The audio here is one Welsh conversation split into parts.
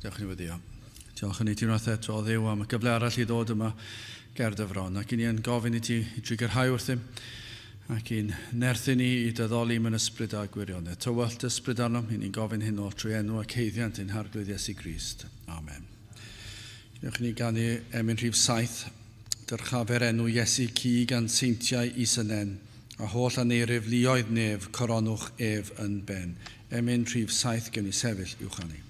Diolch yn fawr. Diolch yn i ti wnaeth eto o ddew am y gyfle arall i ddod yma ger dy fron. Ac i ni yn gofyn i ti i drigyrhau wrthym ac i'n nerthyn ni i dyddoli mewn ysbryd a gwirionedd. Tywallt ysbryd arnom, i ni'n gofyn hyn o trwy enw ac heiddiant yn harglwydd Iesu Grist. Amen. Diolch ni gan i emyn rhif 7, dyrchafer enw Iesu ci gan seintiau Isanen, a holl aneirif lioedd nef coronwch ef yn ben. Emyn rhif 7 gen i sefyll uwch ni.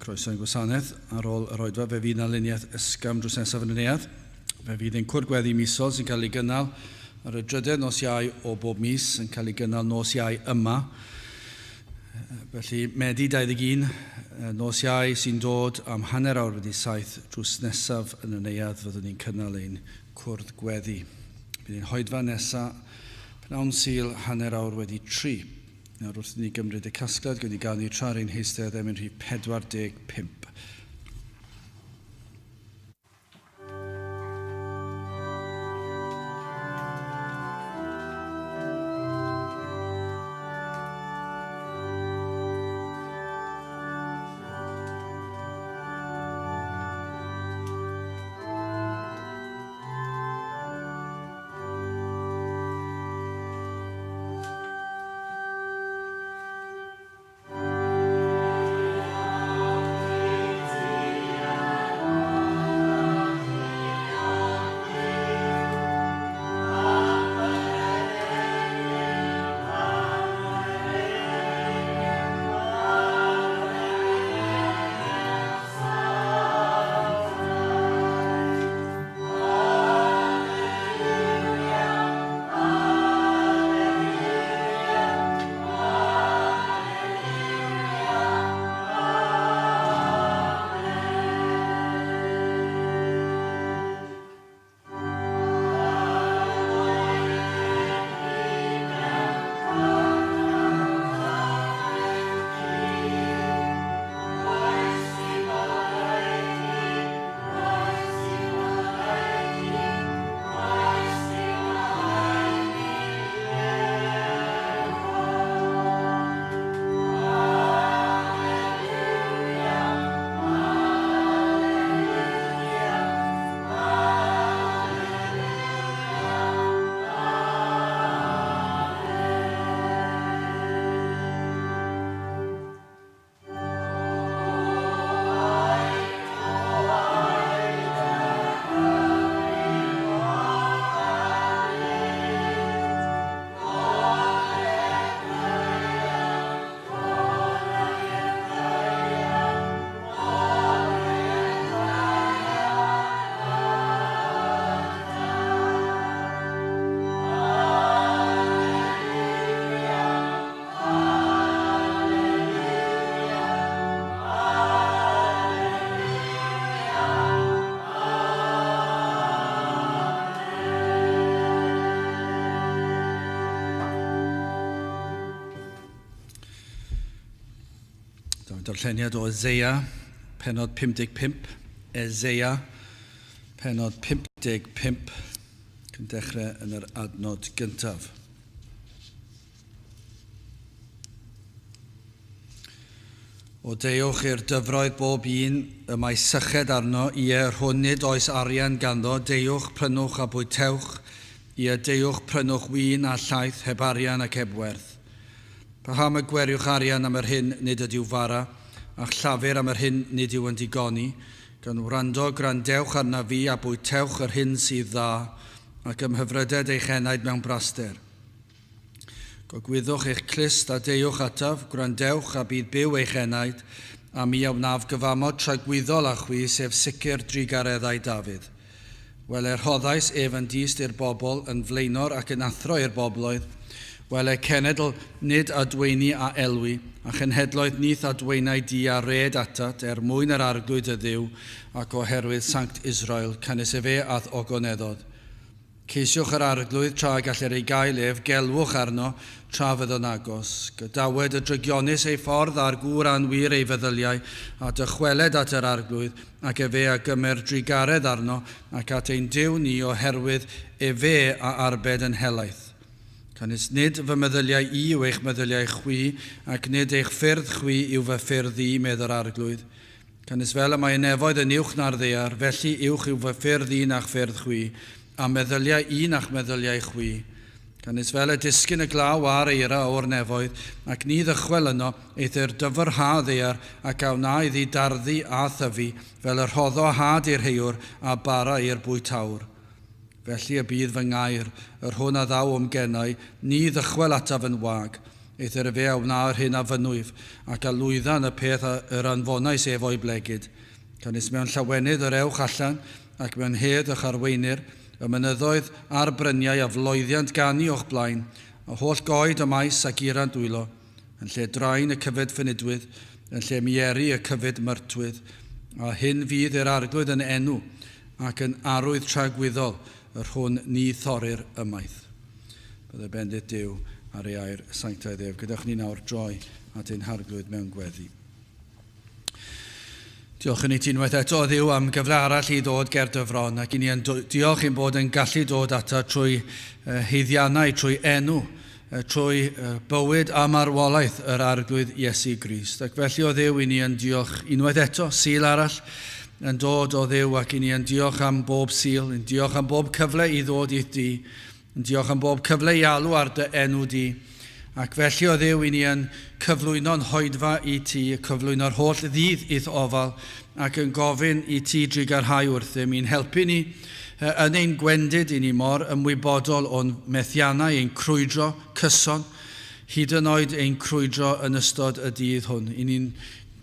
Croeso i'n gwasanaeth ar ôl yr oedfa. Fe fydd na luniaeth ysgam drws nesaf yn y neuadd. Fe fydd ein cwrdd-gweddi misol sy'n cael ei gynnal ar y drydydd nos Iau o bob mis yn cael ei gynnal nos Iau yma. Felly Medi 21, nos Iau sy'n dod am hanner awr wedi 7 drws nesaf yn y neuadd fyddwn ni'n cynnal ein cwrdd-gweddi. Bydd ein hoedfa nesaf pnawn Sul hanner awr wedi 3. Nawr wrth ni gymryd y casgliad, gwyd i gael ni tra'r ein heistedd emyn rhif 45. Darlleniad o Eseia, penod 55, Eseia, penod 55, cyn dechrau yn yr adnod gyntaf. O dewch i'r dyfroedd bob un y mae syched arno, ie rhwn nid oes arian ganddo, dewch prynwch a bwytewch, ie dewch prynwch win a llaeth heb arian ac heb werth. Paham y gweriwch arian am yr hyn nid ydyw fara, a'ch llafur am yr hyn nid yw yn digoni, gan gwrandewch arna fi a bwytewch yr hyn sydd dda, ac ymhyfryded eich enaid mewn braster. Gogwyddwch eich clust a dewch ataf, gwrandewch a bydd byw eich enaid, a mi awnaf gyfamod tragwyddol a chwi, sef sicr drigareddau Dafydd. Wel rhoddais ef yn dist i'r bobl yn flaenor ac yn athro i'r bobloedd, wel cenedl nid adweini a elwi, a chenhedloedd nith adweinau di a red atat mwyn yr arglwyd y ddiw ac oherwydd Sanct Israel, canis fe ath ogoneddodd. Ceisiwch yr arglwydd tra galler ei gael ef, gelwch arno tra fydd yn agos. Gydawed y drygionus ei ffordd ar gŵr anwyr ei feddyliau a dychweled at yr arglwydd ac fe a gymer drigaredd arno ac at ein diw ni oherwydd fe a arbed yn helaeth. Canis nid fy meddyliau I yw eich meddyliau chwi, ac nid eich ffyrdd chwi yw fy ffyrdd I, medd yr arglwydd. Canis fel y mae nefoedd yn uwch na'r ddear, felly uwch yw fy ffyrdd I na'ch ffyrdd chwi, a meddyliau I na'ch meddyliau chwi. Canis fel y disgyn y glaw ar eira o'r nefoedd, ac ni ddychwel yno eith yr dyfrha ddear, ac awna iddi darddu a thyfu, fel yr rhoddo had i'r heiwr a bara i'r bwytawr. Felly y bydd fy ngair, yr hwn a ddaw gennau, ni ddychwel ataf yn wag, eith yr fe awna yr hyn a fynwyf, ac a lwyddan y peth yr anfonais efo'i blegyd. Canis mewn llawenydd yr ewch allan, ac mewn hed y'ch arweinir, y mynyddoedd a'r bryniau a floeddiant gani o'ch blaen, a holl goed y maes ac iran dwylo, yn lle draen y cyfyd ffynidwydd, yn lle mieri y cyfyd myrtwydd, a hyn fydd i'r arglwydd yn enw, ac yn arwydd tragwyddol, yr hwn ni thorir ymaith. Bydde bendit Duw ar ei air sanctaidd ef. Gyda'ch ni nawr droi at ein harglwydd mewn gweddi. Diolch yn ei ti unwaith eto Dduw am gyfle arall i ddod ger dyfron, ac i ni yn diolch i'n bod yn gallu dod ata trwy heiddiannau, trwy enw, trwy bywyd a marwolaeth yr arglwydd Iesu Grist. Ac felly o Dduw i ni yn diolch unwaith eto, sil arall, yn dod o Dduw ac i ni yn diolch am bob sil, yn diolch am bob cyfle i ddod i'th di, yn diolch am bob cyfle i alw ar dy enw di, ac felly o Dduw i ni yn cyflwyno'n hoedfa i ti, cyflwyno'r holl ddydd i'th ofal, ac yn gofyn i ti drigarhau wrthym, i'n helpu ni yn ein gwendid i ni mor ymwybodol o'n methiannau, ein crwydro, cyson, hyd yn oed ein crwydro yn ystod y dydd hwn. I ni'n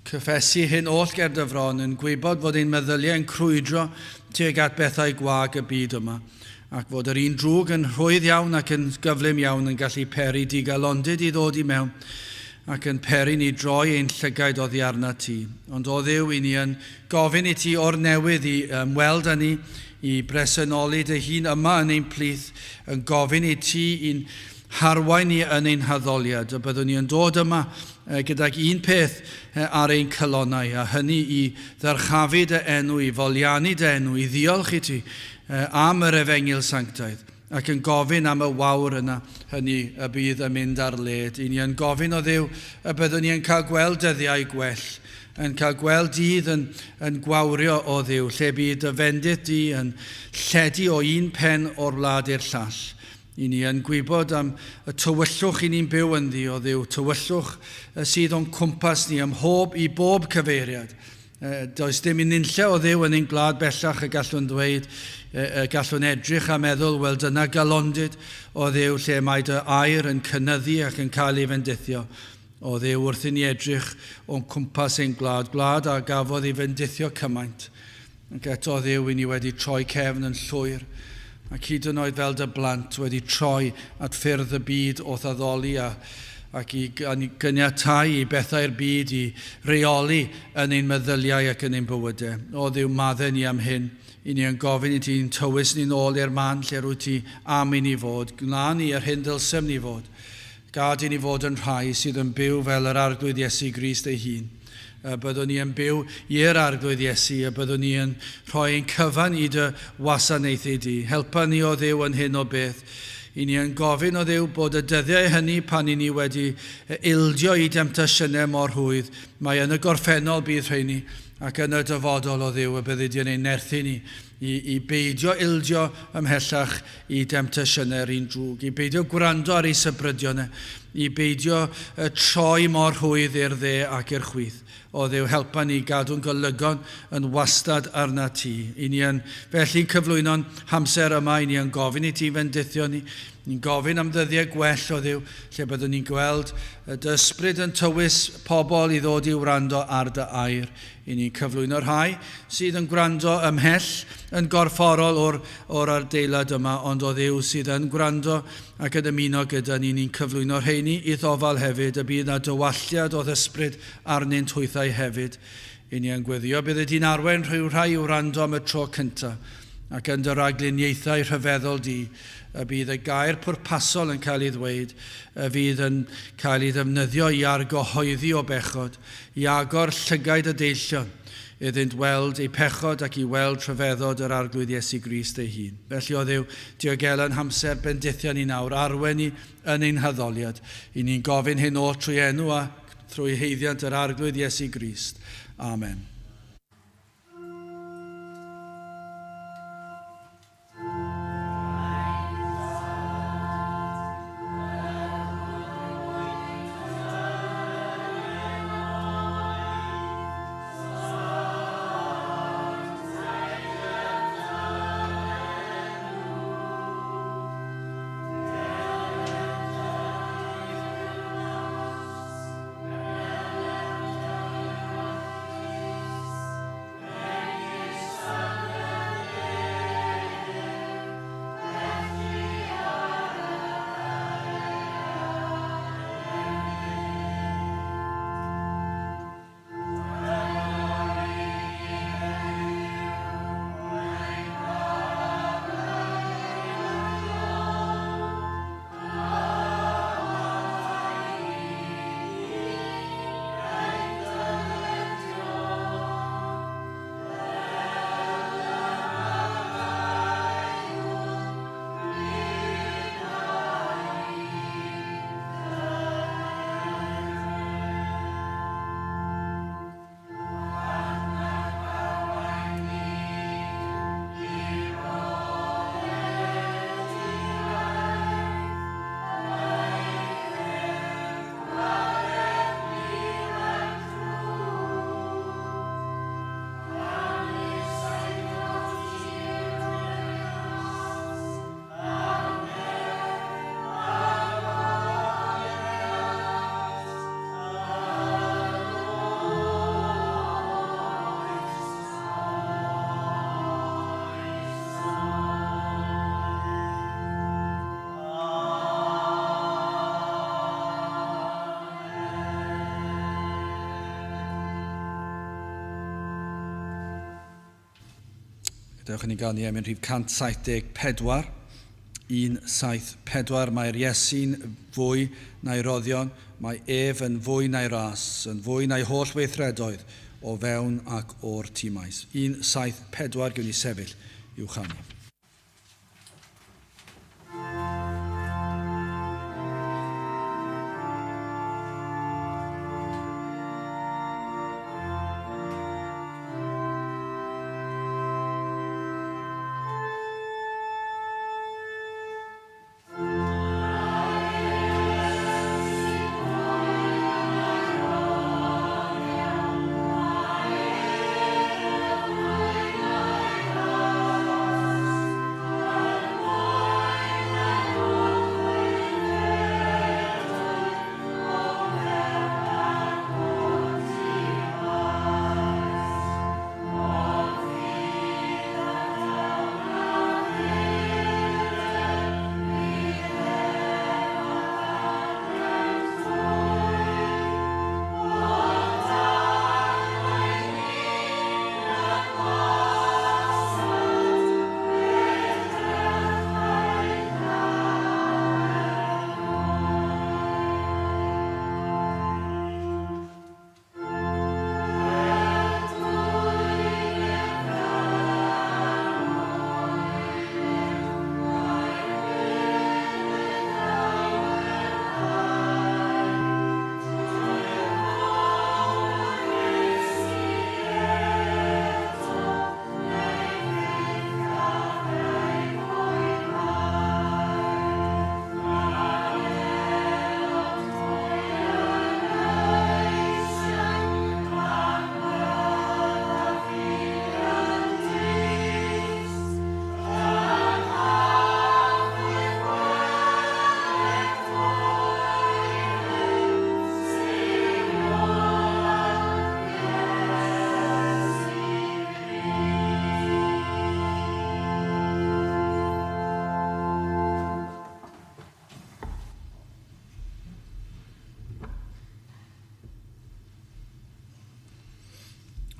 cyffesu hyn oll ger dyfron yn gwybod fod ein meddyliau yn crwydro tuag at bethau gwag y byd yma, ac fod yr un drwg yn rhwydd iawn ac yn gyflym iawn yn gallu peri digalondid i ddod i mewn, ac yn peri ni droi ein llygaid oddi arna ti. Ond o Dduw i ni yn gofyn i ti o'r newydd i ymweld â ni, i bresynoli dy hun yma yn ein plith, yn gofyn i ti i'n harwain ni yn ein haddoliad, a byddwn ni yn dod yma gydag un peth ar ein cylonau, a hynny i ddyrchafu dy enw, i foliannu dy enw, i ddiolch i ti am yr efengil sanctaidd, ac yn gofyn am y wawr yna, hynny y bydd yn mynd ar led. I ni yn gofyn o Dduw y byddwn ni yn cael gweld dyddiau gwell, yn cael gweld dydd yn gwawrio o Dduw, lle bydd y fendith di yn lledu o un pen o'r wlad i'r llall. I ni yn gwybod am y tywyllwch i ni'n byw yn ddi o Dduw, tywyllwch sydd o'n cwmpas ni i bob cyfeiriad. Does dim un unlle o Dduw yn ein gwlad bellach y gallwn dweud, gallwn edrych a meddwl, wel dyna galondid o Dduw lle mae dy air yn cynyddu ac yn cael ei fendithio. O Dduw wrth i ni edrych o'n cwmpas ein gwlad a gafodd ei fendithio cymaint. Ac eto o Dduw i ni wedi troi cefn yn llwyr, ac hyd yn oed fel dy blant wedi troi at ffyrdd y byd o ddaddoli ac i gyniatau i bethau'r byd i reoli yn ein meddyliau ac yn ein bywydau. O Dduw, madden ni am hyn. I ni yn gofyn i ti'n tywys ni'n ôl i'r man lle rwy ti am i ni fod. Gwna ni yr hyn dylsym ni fod. Gad i ni fod yn rhai sydd yn byw fel yr arglwydd Iesu Grist ei hun. byddwn ni yn byw i'r arglwydd Iesu, a byddwn ni yn rhoi ein cyfan i dy wasanaethu di. Helpa ni o Dduw yn hyn o beth. I ni yn gofyn o Dduw bod y dyddiau hynny pan i ni wedi ildio i demtasiynau mor hwydd, mae yn y gorffennol bydd rheini, ac yn y dyfodol o Dduw y byddi di'n ein nerthu ni i beidio ildio ymhellach i demtasiynau'r un drwg, i beidio gwrando ar ei sybrydion, i beidio troi mor hwydd i'r dde ac i'r chwith. O Dduw, helpa ni gadw'n golygon yn wastad arna ti. I ni yn felly cyflwyno'n hamser yma, i ni yn gofyn i ti fendithio ni. Ni'n gofyn am ddyddiau gwell o Dduw, lle byddwn ni'n gweld y dy ysbryd yn tywys pobl i ddod i wrando ar dy air. I ni'n cyflwyno'r rhai sydd yn gwrando ymhell yn gorfforol o'r adeilad yma, ond o Dduw sydd yn gwrando ac yn ymuno gyda ni, ni'n cyflwyno'r rheini i ddofal hefyd, y bydd na dywalliad o ddysbryd arnynt hwythau hefyd. I ni yn gweddio bydd ydy'n arwain rhai i wrando am y tro cyntaf, ac yn dy ragluniaethau rhyfeddol di, y bydd y gair pwrpasol yn cael ei ddweud, y fydd yn cael ei ddefnyddio i argyhoeddi o bechod, i agor llygaid y deillion, iddynt weld eu pechod ac i weld rhyfeddod yr arglwydd Iesu Grist ei hun. Felly o Dduw, diogel yn hamser bendithio ni nawr, arwen ni yn ein haddoliad. I ni'n gofyn hyn o trwy enw a trwy heiddiant yr arglwydd Iesu Grist. Amen. Dewch yn ei gael ni am yn rhif 174. 174, mae'r Iesu'n fwy na'i roddion, mae ef yn fwy na'i ras, yn fwy na'i holl weithredoedd o fewn ac o'r timais. 174, gyda ni sefyll i'w chanu.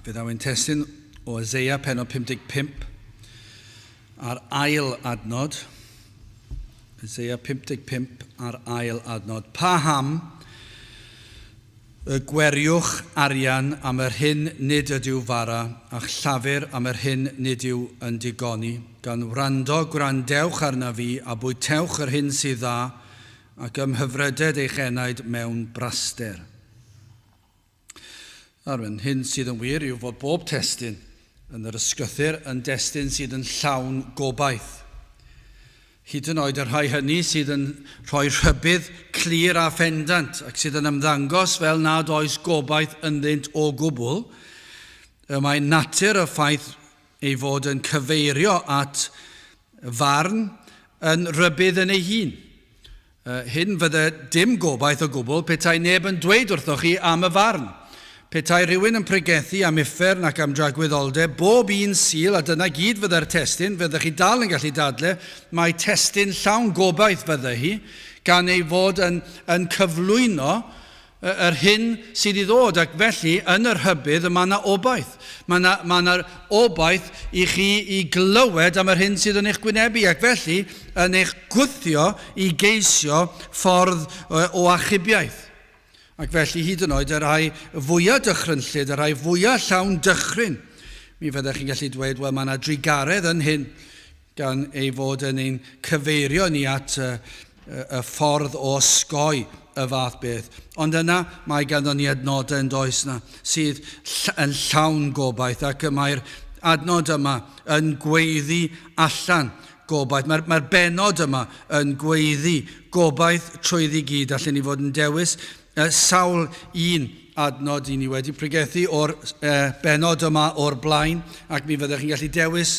Fe ddawyn testun o Eseia pennod 55 ar ail adnod. Eseia 55 ar ail adnod. Paham, y gweriwch arian am yr hyn nid ydyw fara, a'ch llafur am yr hyn nid yw yn digoni. Gan wrandewch arna fi, a bwytewch yr hyn sydd dda, ac ymhyfryded eich enaid mewn braster. Arwen, hyn sydd yn wir yw fod bob testun yn yr ysgrythyr yn destun sydd yn llawn gobaith. Hyd yn oed yr rhai hynny sydd yn rhoi rhybudd clir a ffendant ac sydd yn ymddangos fel nad oes gobaith ynddynt o gwbl, mae natur y ffaith ei fod yn cyfeirio at farn yn rybudd yn ei hun. Hyn fydde dim gobaith o gwbl petai neb yn dweud wrthoch chi am y farn. Petai rhywun yn pregethu am uffern ac am dragwyddoldeb, bob un sul, a dyna gyd fydde'r testun, fyddech chi dal yn gallu dadle, mae testun llawn gobaith fydde hi, gan ei fod yn cyflwyno yr hyn sydd i ddod, ac felly yn yr hybydd mae yna obaith. Mae yna obaith i chi i glywed am yr hyn sydd yn eich gwynebu, ac felly yn eich gwthio i geisio ffordd o achubiaeth. Ac felly hyd yn oed y rai fwyaf dychrynllyd, y rai fwyaf llawn dychryn, mi fyddech chi'n gallu dweud, wel mae yna drigaredd yn hyn, gan ei fod yn ein cyfeirio ni at y ffordd o osgoi y fath beth. Ond yna mae ganddo ni adnodau yn does na, sydd yn llawn gobaith, ac mae'r adnod yma yn gweiddi allan gobaith. Mae'r benod yma yn gweiddi gobaith trwyddi gyd, allan ni fod yn dewis sawl un adnod i ni wedi pregethu o'r benod yma o'r blaen, ac mi fyddech chi'n gallu dewis,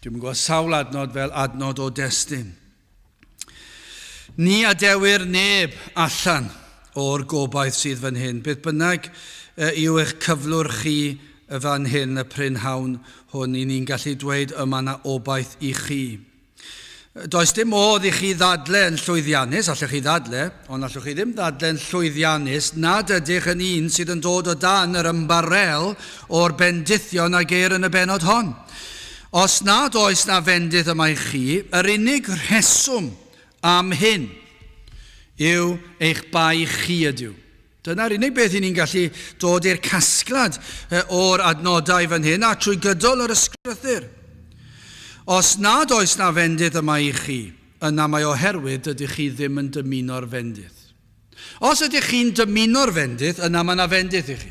dwi'n gwybod, sawl adnod fel adnod o destun. Ni adewir neb allan o'r gobaith sydd fan hyn. Beth bynnag yw eich cyflwr chi fan hyn, y prynhawn hwn, i ni'n gallu dweud yma na obaith i chi. Does dim modd i chi ddadle yn llwyddiannus, allwch chi ddadle, ond allwch chi ddim ddadle yn llwyddiannus, nad ydych yn un sydd yn dod o dan yr ymbarel o'r bendithion a geir yn y benod hon. Os nad oes na fendydd yma i chi, yr unig rheswm am hyn yw eich bai chi ydyw. Dyna'r unig beth i ni'n gallu dod i'r casglad o'r adnodau fan hyn a trwy gydol yr ysgrythyr. Os nad oes na fendydd yma i chi, yna mae oherwydd ydych chi ddim yn dymuno'r fendydd. Os ydych chi'n dymuno'r fendydd, yna mae na fendydd i chi.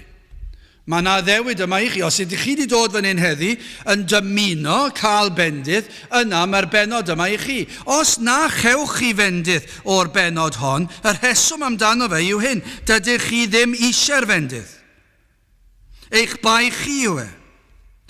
Mae na ddewid yma i chi. Os ydych chi wedi dod fan hyn heddi yn dymuno cael bendydd, yna mae'r benod yma i chi. Os na chewch chi fendydd o'r benod hon, y rheswm amdano fe yw hyn. Dydych chi ddim eisiau'r fendydd. Eich bai chi yw e.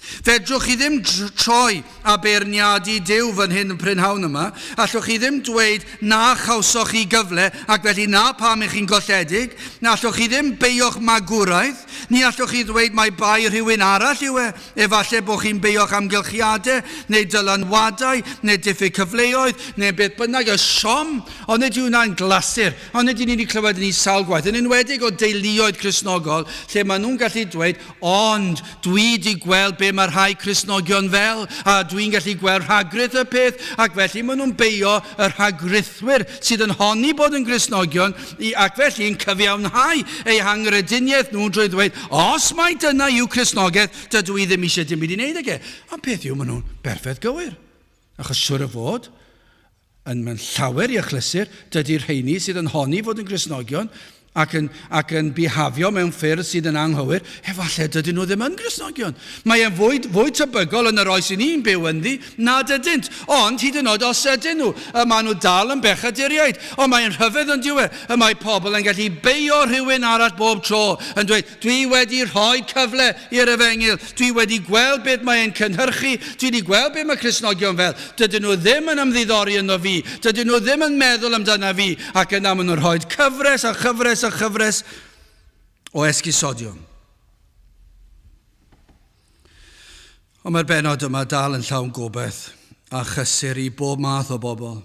Fedrwch chi ddim troi a beirniadu Duw fan hyn yn prynhawn yma, allwch chi ddim dweud na chawsoch chi gyfle ac felly na pam ych chi'n golledig, na allwch chi ddim beio'ch magwraeth, ni allwch chi ddweud mai bai rhywun arall yw e, efallai bod chi'n beio'ch amgylchiadau, neu dylanwadau, neu diffyg cyfleoedd, neu beth bynnag y siom, ond nid yw hwnna'n glasur, ond nid ni'n clywed yn ei sawl gwaith, yn enwedig o deuluoedd Cristnogol, lle maen nhw'n gallu dweud, ond dwi di gweld be mae'r rhai Cristnogion fel, a dwi'n gallu gweld rhagryth y peth, ac felly maen nhw'n beio y rhagrythwyr sydd yn honni bod yn Cristnogion, ac felly'n cyfiawnhau eu hangrediniaeth nhw'n drwy ddweud, os mai dyna yw Cristnogaeth, dydw i ddim eisiau dim byd i wneud ag e. Ond peth yw, maen nhw'n berffaith gywir. Achos siwr o fod, yn llawer i achlysur, dydy'r rheini sydd yn honni fod yn Cristnogion, ac yn bihafio mewn ffyrdd sydd yn anghywir, efallai dydyn nhw ddim yn Cristnogion. Mae e'n fwy tebygol yn yr oes i ni'n byw ynddi, nad ydynt. Ond hyd yn oed os ydyn nhw, maen nhw dal yn bechaduriaid. Ond mae'n rhyfedd yn diwedd, mae pobl yn gallu beio rhywun arall bob tro, yn dweud, dwi wedi rhoi cyfle i'r efengil, dwi wedi gweld beth mae'n cynhyrchu, dwi wedi gweld beth mae Cristnogion fel. Dydyn nhw ddim yn ymddiddori yno fi, dydyn nhw ddim yn meddwl amdana fi, ac yna maen nhw'n rhoi cyfres a chyfres a chyfres o esgusodion. Ond mae'r benod yma dal yn llawn gobaith a chysur i bob math o bobl.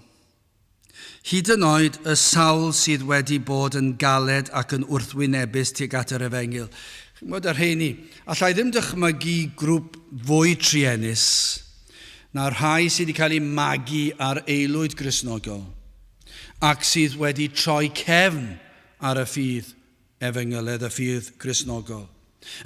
Hyd yn oed y sawl sydd wedi bod yn galed ac yn wrthwynebus tuag at yr efengil. Chymod yr rheini, allai ddim dychmygu grŵp fwy trienus na'r rhai sydd wedi cael eu magu ar aelwyd Gristnogol ac sydd wedi troi cefn ar y ffydd efengylau, y ffydd Gristnogol,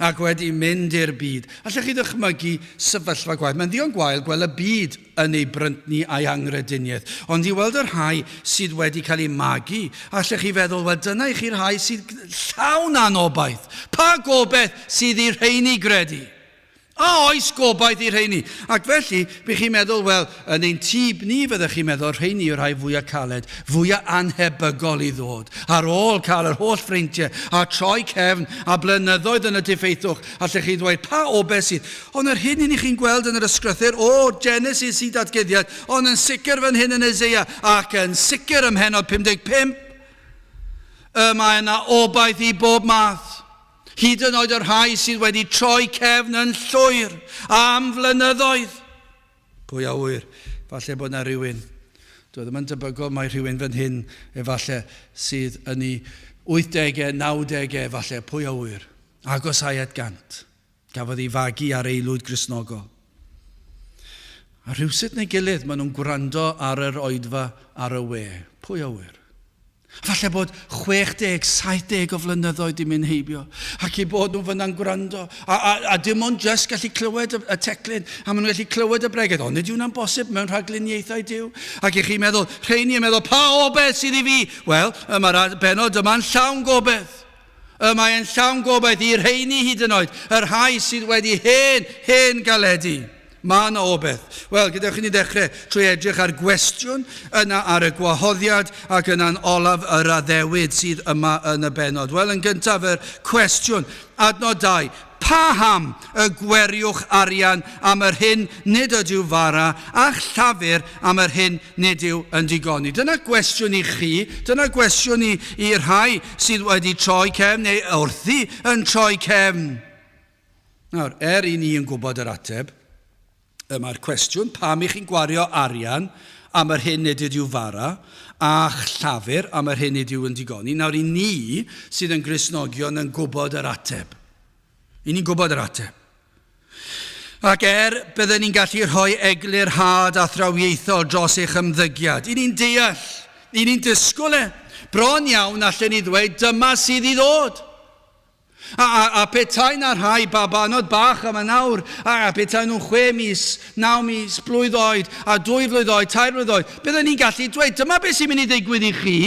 ac wedi mynd i'r byd. Allech chi ddychmygu sefyllfa gwaith. Mae'n ddigon gwael gweld y byd yn ei bryntni a'i angrediniaeth. Ond i weld yr rhai sydd wedi cael eu magu, allech chi feddwl, wel dyna i chi'r rhai sydd llawn anobaith. Pa gobaith sydd i'r rheini gredu? Oes gobaith i'r rheini. Ac felly, bych chi'n meddwl, wel, yn ein tîb ni fyddech chi'n meddwl, rheini yw'r rhai fwyaf caled, fwyaf anhebygol i ddod. Ar ôl cael yr holl ffreintiau, a troi cefn, a blynyddoedd yn y diffeithwch, allech chi ddweud, pa obeth sydd. Ond yr hyn i ni chi'n gweld yn yr ysgrythyr, o Genesis i datgyddiad, ond yn sicr fan hyn yn Eseia, ac yn sicr ym Mhenod 55, mae yna obaith i bob math. Hyd yn oed yr rhai sydd wedi troi cefn yn llwyr am flynyddoedd. Pwy a wyr, falle bod yna rhywun. Dwi ddim yn debygol mae rhywun fan hyn efallai sydd yn ei 80au, 90au, falle pwy a wyr. Agosau at gant. Gafodd ei fagu ar aelwyd Gristnogol. A rhywsut neu gilydd maen nhw'n gwrando ar yr oedfa ar y we. Pwy a wyr. Falle bod 60, 70 o flynyddoedd i mynd heibio, ac i bod nhw fyna'n gwrando, a dim ond just gallu clywed y teclyn, a maen nhw'n gallu clywed y bregeth, ond nid yw'n bosib mewn rhagluniaethau Duw. Ac i chi meddwl, rheini yn meddwl, pa obeth sydd i fi? Wel, mae'r benod yma'n llawn gobaith. Mae'n llawn gobaith i'r rheini hyd yn oed, yr rhai sydd wedi hen galedu. Mae yna obeth. Wel, gydewch chi ni dechrau trwy edrych ar gwestiwn yna ar y gwahoddiad ac yna'n olaf yr addewid sydd yma yn y benod. Wel, yn gyntaf yr cwestiwn, adnod 2, Paham y gweriwch arian am yr hyn nid ydyw fara a llafur am yr hyn nid yw yn digoni. Dyna gwestiwn i chi, dyna gwestiwn i'r rhai sydd wedi troi cefn neu wrthi yn troi cefn. Nawr, i ni yn gwybod yr ateb, mae'r cwestiwn, pam i chi'n gwario arian am yr hyn nid ydyw fara a llafur am yr hyn nid yw yn digoni. Nawr i ni sydd yn Gristnogion yn gwybod yr ateb. I ni'n gwybod yr ateb. Ac byddwn ni'n gallu rhoi eglur had a thrawiaethol dros eich ymddygiad. I ni'n deall, i ni'n disgwyl bron iawn allan ni ddweud dyma sydd i ddod. A petai na'r rhai babanod bach am y nawr, a petai nhw'n 6 mis, 9 mis, blwydd oed, a 2 flwydd oed, 3 flwydd oed, byddwn ni'n gallu dweud, dyma beth sy'n mynd i ddigwydd i chi,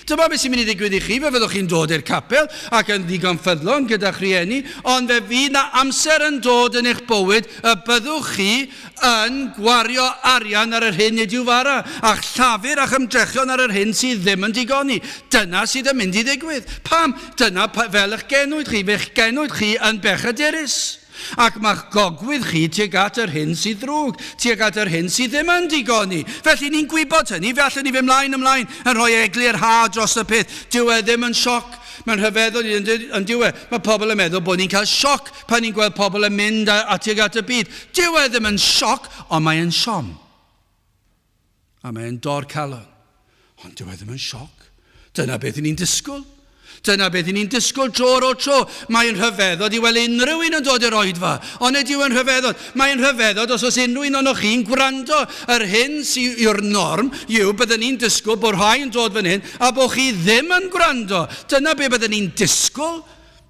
dyma beth sy'n mynd i ddigwydd i chi, fe fyddwch chi'n dod i'r capel, ac yn ddigon ffyddlon gyda'ch rhieni, ond fe fydd na amser yn dod yn eich bywyd, y byddwch chi yn gwario arian ar yr hyn nid yw fara, a llafur a'ch ymdrechion ar yr hyn sydd ddim yn digoni. Dyna sydd yn mynd i ddigwydd. Pam? Dyna fel eich genwyd chi, fe'ch genwyd chi yn bechadurus. Ac mae'ch gogwydd chi tuag at yr hyn sydd ddrwg, tuag at yr hyn sydd ddim yn digoni. Felly ni'n gwybod hynny, fe allan ni fe ymlaen yn rhoi eglur had dros y peth. Dyw e ddim yn sioc. Mae'n rhyfeddol yn diwedd. Mae pobl yn meddwl bod ni'n cael sioc pan ni'n gweld pobl yn mynd tuag at y byd. Dyw e ddim yn sioc, ond mae'n siom. A mae'n dor calon. Ond dyw e ddim yn sioc. Dyna beth ni'n disgwyl. Dyna beth ni'n disgwyl tro o tro. Mae'n rhyfeddol i weld unrhyw un yn dod i'r oedfa. Ond ydyw yn rhyfeddol. Mae'n rhyfeddol os oes unrhyw un o'n chi'n gwrando. Yr hyn sy'n yw'r norm yw byddwn ni'n disgwyl bod rhai yn dod fan hyn a bod chi ddim yn gwrando. Dyna be byddwn ni'n disgwyl.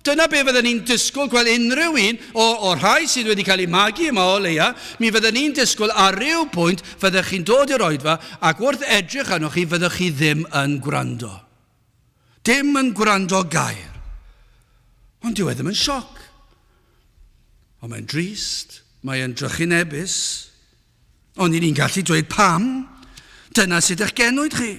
Dyna be fyddwn ni'n disgwyl gweld unrhyw un o rhai sydd wedi cael ei magu yma o leia. Mi fyddwn ni'n disgwyl ar ryw pwynt fyddwch chi'n dod i'r oedfa ac wrth edrych arnoch chi fyddwch chi ddim yn gwrando. Dim yn gwrando gair. Ond dyw e ddim yn sioc. Ond mae'n drist, mae'n drychinebus. Ond ni'n gallu dweud pam, dyna sydd eich genwyd chi.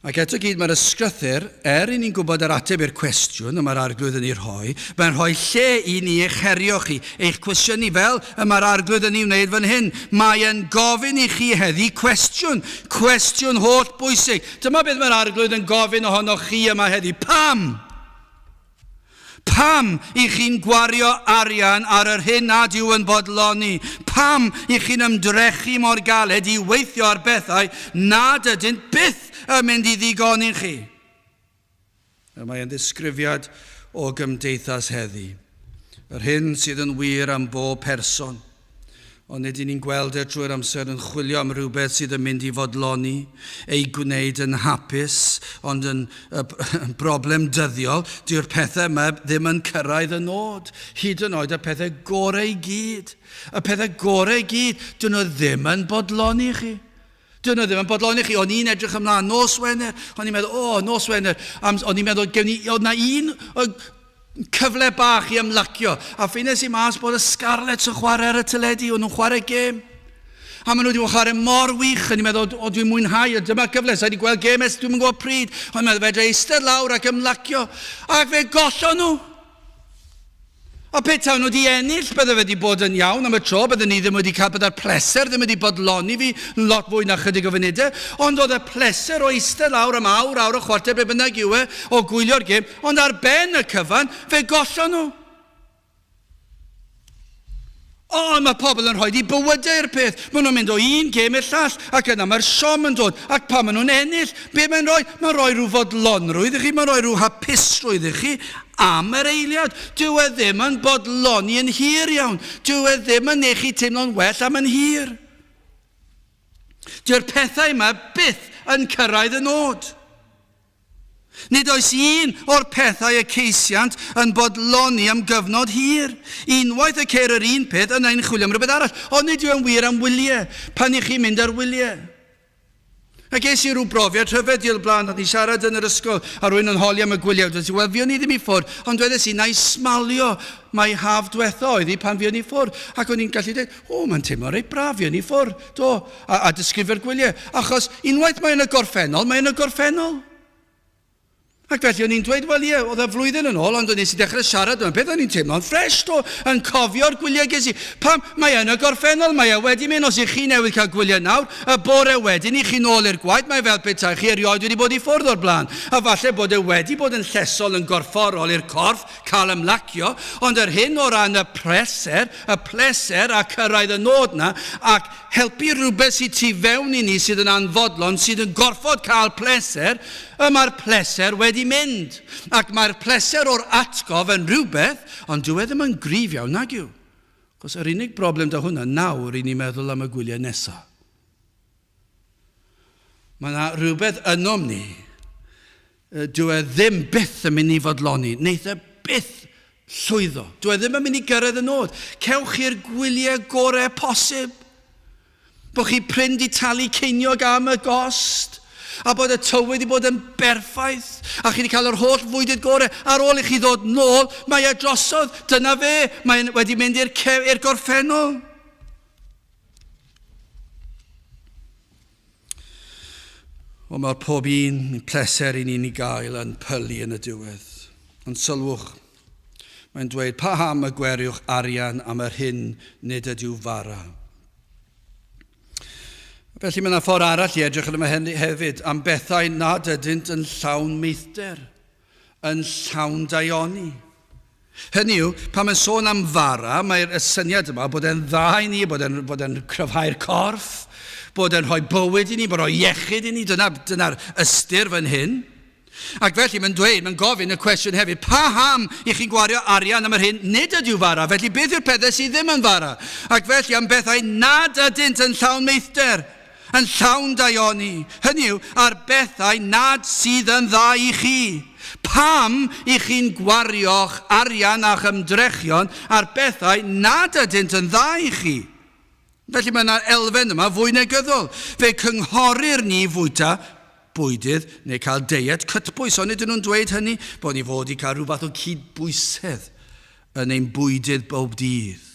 Ac eto gyd mae'r ysgrythyr, i ni'n gwybod yr ateb i'r cwestiwn, y mae'r arglwydd yn ei rhoi, mae'n rhoi lle i ni eich herio chi, eich cwestiwn ni fel y mae'r arglwydd yn ei wneud fan hyn. Mae'n gofyn i chi heddi cwestiwn holl bwysig. Dyma beth mae'r arglwydd yn gofyn ohonoch chi yma heddi. Pam? Pam i chi'n gwario arian ar yr hyn nad yw yn bodloni? Pam i chi'n ymdrechu mor galed i weithio ar bethau nad ydynt byth yn mynd i ddigon i chi? Mae'n ddisgrifiad o gymdeithas heddi. Yr hyn sydd yn wir am bob person. Ond nid ni'n gweld drwy'r amser yn chwilio am rhywbeth sydd yn mynd i fodloni, ei gwneud yn hapus, ond yn broblem dyddiol. Dyw'r pethau yma ddim yn cyrraedd y nod. Hyd yn oed y pethau gorau i gyd. Y pethau gorau i gyd, dyn nhw ddim yn bodloni chi. Dyn nhw ddim yn bodloni chi. O'n i'n edrych ymlaen nos Wener. O'n i'n meddwl, nos Wener. O'n i'n meddwl, oedd na un cyfle bach i ymlacio. A ffynes i mas bod y Scarlets yn chwarae ar y teledu. O'n nhw'n chwarae gêm. A maen nhw wedi chwarae mor wych. O'n i'n meddwl, dwi'n mwynhau. Dyma cyfle. Sa'i wedi gweld gêm ers dwi'n gwybod pryd. O'n i'n meddwl, fedra eistedd lawr ac ymlacio. Ac fe gollon nhw. A petawn nhw wedi ennill, bydde fe wedi bod yn iawn am y tro, bydde ni ddim wedi cael byddai'r pleser, ddim wedi bodloni fi lot fwy na chydig o funudau, ond oedd y pleser o eistedd lawr am awr o chwarter be bynnag yw e, o gwylio'r gêm, ond ar ben y cyfan, fe gollon nhw. Mae pobl yn rhoi i bywydau i'r peth. Maen nhw'n mynd o un gêm i'r llall, ac yna mae'r siom yn dod, ac pan maen nhw'n ennill, be mae'n rhoi? Mae'n rhoi rhyw fodlonrwydd i chi, mae'n rhoi rhyw hapusrwydd i chi am yr eiliad. Dyw e ddim yn bodloni yn hir iawn. Dyw e ddim yn eich chi teimlo'n well am yn hir. Dyw'r pethau yma byth yn cyrraedd y nod. Nid oes un o'r pethau y ceisiant yn bodloni am gyfnod hir. Unwaith y ceir yr un peth yna i'n chwilio am rhywbeth arall. Ond nid yw'n wir am wyliau, pan i chi mynd ar wyliau. A ges i rhyw brofiad rhyfedd i'r blaen, oedd ni siarad yn yr ysgol, a rwy'n yn holi am y gwyliau. Wel, fi o'n i ddim i ffwrdd, ond dwedes i, na i smalio mae haf diwetha oedd i pan fi o'n i ffwrdd. Ac o'n i'n gallu dweud, mae'n teimlo reit braf, fi o'n i ffwrdd, do, a disgrifio'r gwyliau. Achos unwaith mae'n y gorffennol, mae'n y gorffennol. Ac felly o'n i'n dweud, wel ie, oedd y flwyddyn yn ôl, ond o'n i si dechrau siarad yma, beth o'n i'n teimlo'n ffres do, yn cofio'r gwyliau ges i. Pam, mae yn y gorffennol, mae wedi mynd, os ych chi newydd cael gwyliau nawr, y bore wedyn i chi nôl i'r gwaith, mae fel petai chi erioed wedi bod i ffwrdd o'r blaen. A falle bod e wedi bod yn llesol yn gorfforol i'r corff, cael ymlacio, ond yr hyn o ran y pleser a cyrraedd y nod na, ac helpu rhywbeth sydd tu fewn i ni sydd yn anfodlon, sydd yn gorfod cael pleser, mae'r pleser wedi mynd. Ac mae'r pleser o'r atgof yn rhywbeth, ond dyw e ddim yn gryf iawn nag yw. Cos yr unig broblem da hwnna nawr i ni meddwl am y gwyliau nesaf. Mae yna rhywbeth ynom ni. Dyw e ddim byth yn mynd i fodloni. Neith e byth llwyddo. Dyw e ddim yn mynd i gyrraedd y nod. Cewch chi'r gwyliau gorau posib. Bod chi prynd i talu ceiniog am y gost. A bod y tywyd wedi bod yn berffaith, a chi wedi cael yr holl fwydydd gorau, ar ôl i chi ddod nôl, mae e drosodd, dyna fe, mae wedi mynd i'r gorffennol. Ond mae'r pob un pleser i ni'n ei gael yn pylu yn y diwedd. Ond sylwch, mae'n dweud, paham y gweriwch arian am yr hyn nid ydyw fara. Felly mae yna ffordd arall i edrych yn yma hefyd am bethau nad ydynt yn llawn meithder, yn llawn daioni. Hynny yw, pan mae'n sôn am fara, mae'r syniad yma bod e'n dda i ni, bod e'n cryfhau'r corff, bod e'n rhoi bywyd i ni, bod e'n iechyd i ni, dyna'r ystyr fan hyn. Ac felly mae'n dweud, mae'n gofyn y cwestiwn hefyd, paham i chi'n gwario arian am yr hyn, nid ydyw fara, felly beth yw'r pethau sydd ddim yn fara? Ac felly am bethau nad ydynt yn llawn meithder, yn llawn daioni. Hynny yw, ar bethau nad sydd yn dda i chi. Pam i chi'n gwario'ch arian a'ch ymdrechion ar bethau nad ydynt yn dda i chi. Felly mae yna'r elfen yma fwy negyddol. Fe cynghorir ni fwyta bwydydd neu cael deiet cytbwys. Ond ydyn nhw'n dweud hynny bod ni fod i cael rhyw fath o cydbwysedd yn ein bwydydd bob dydd.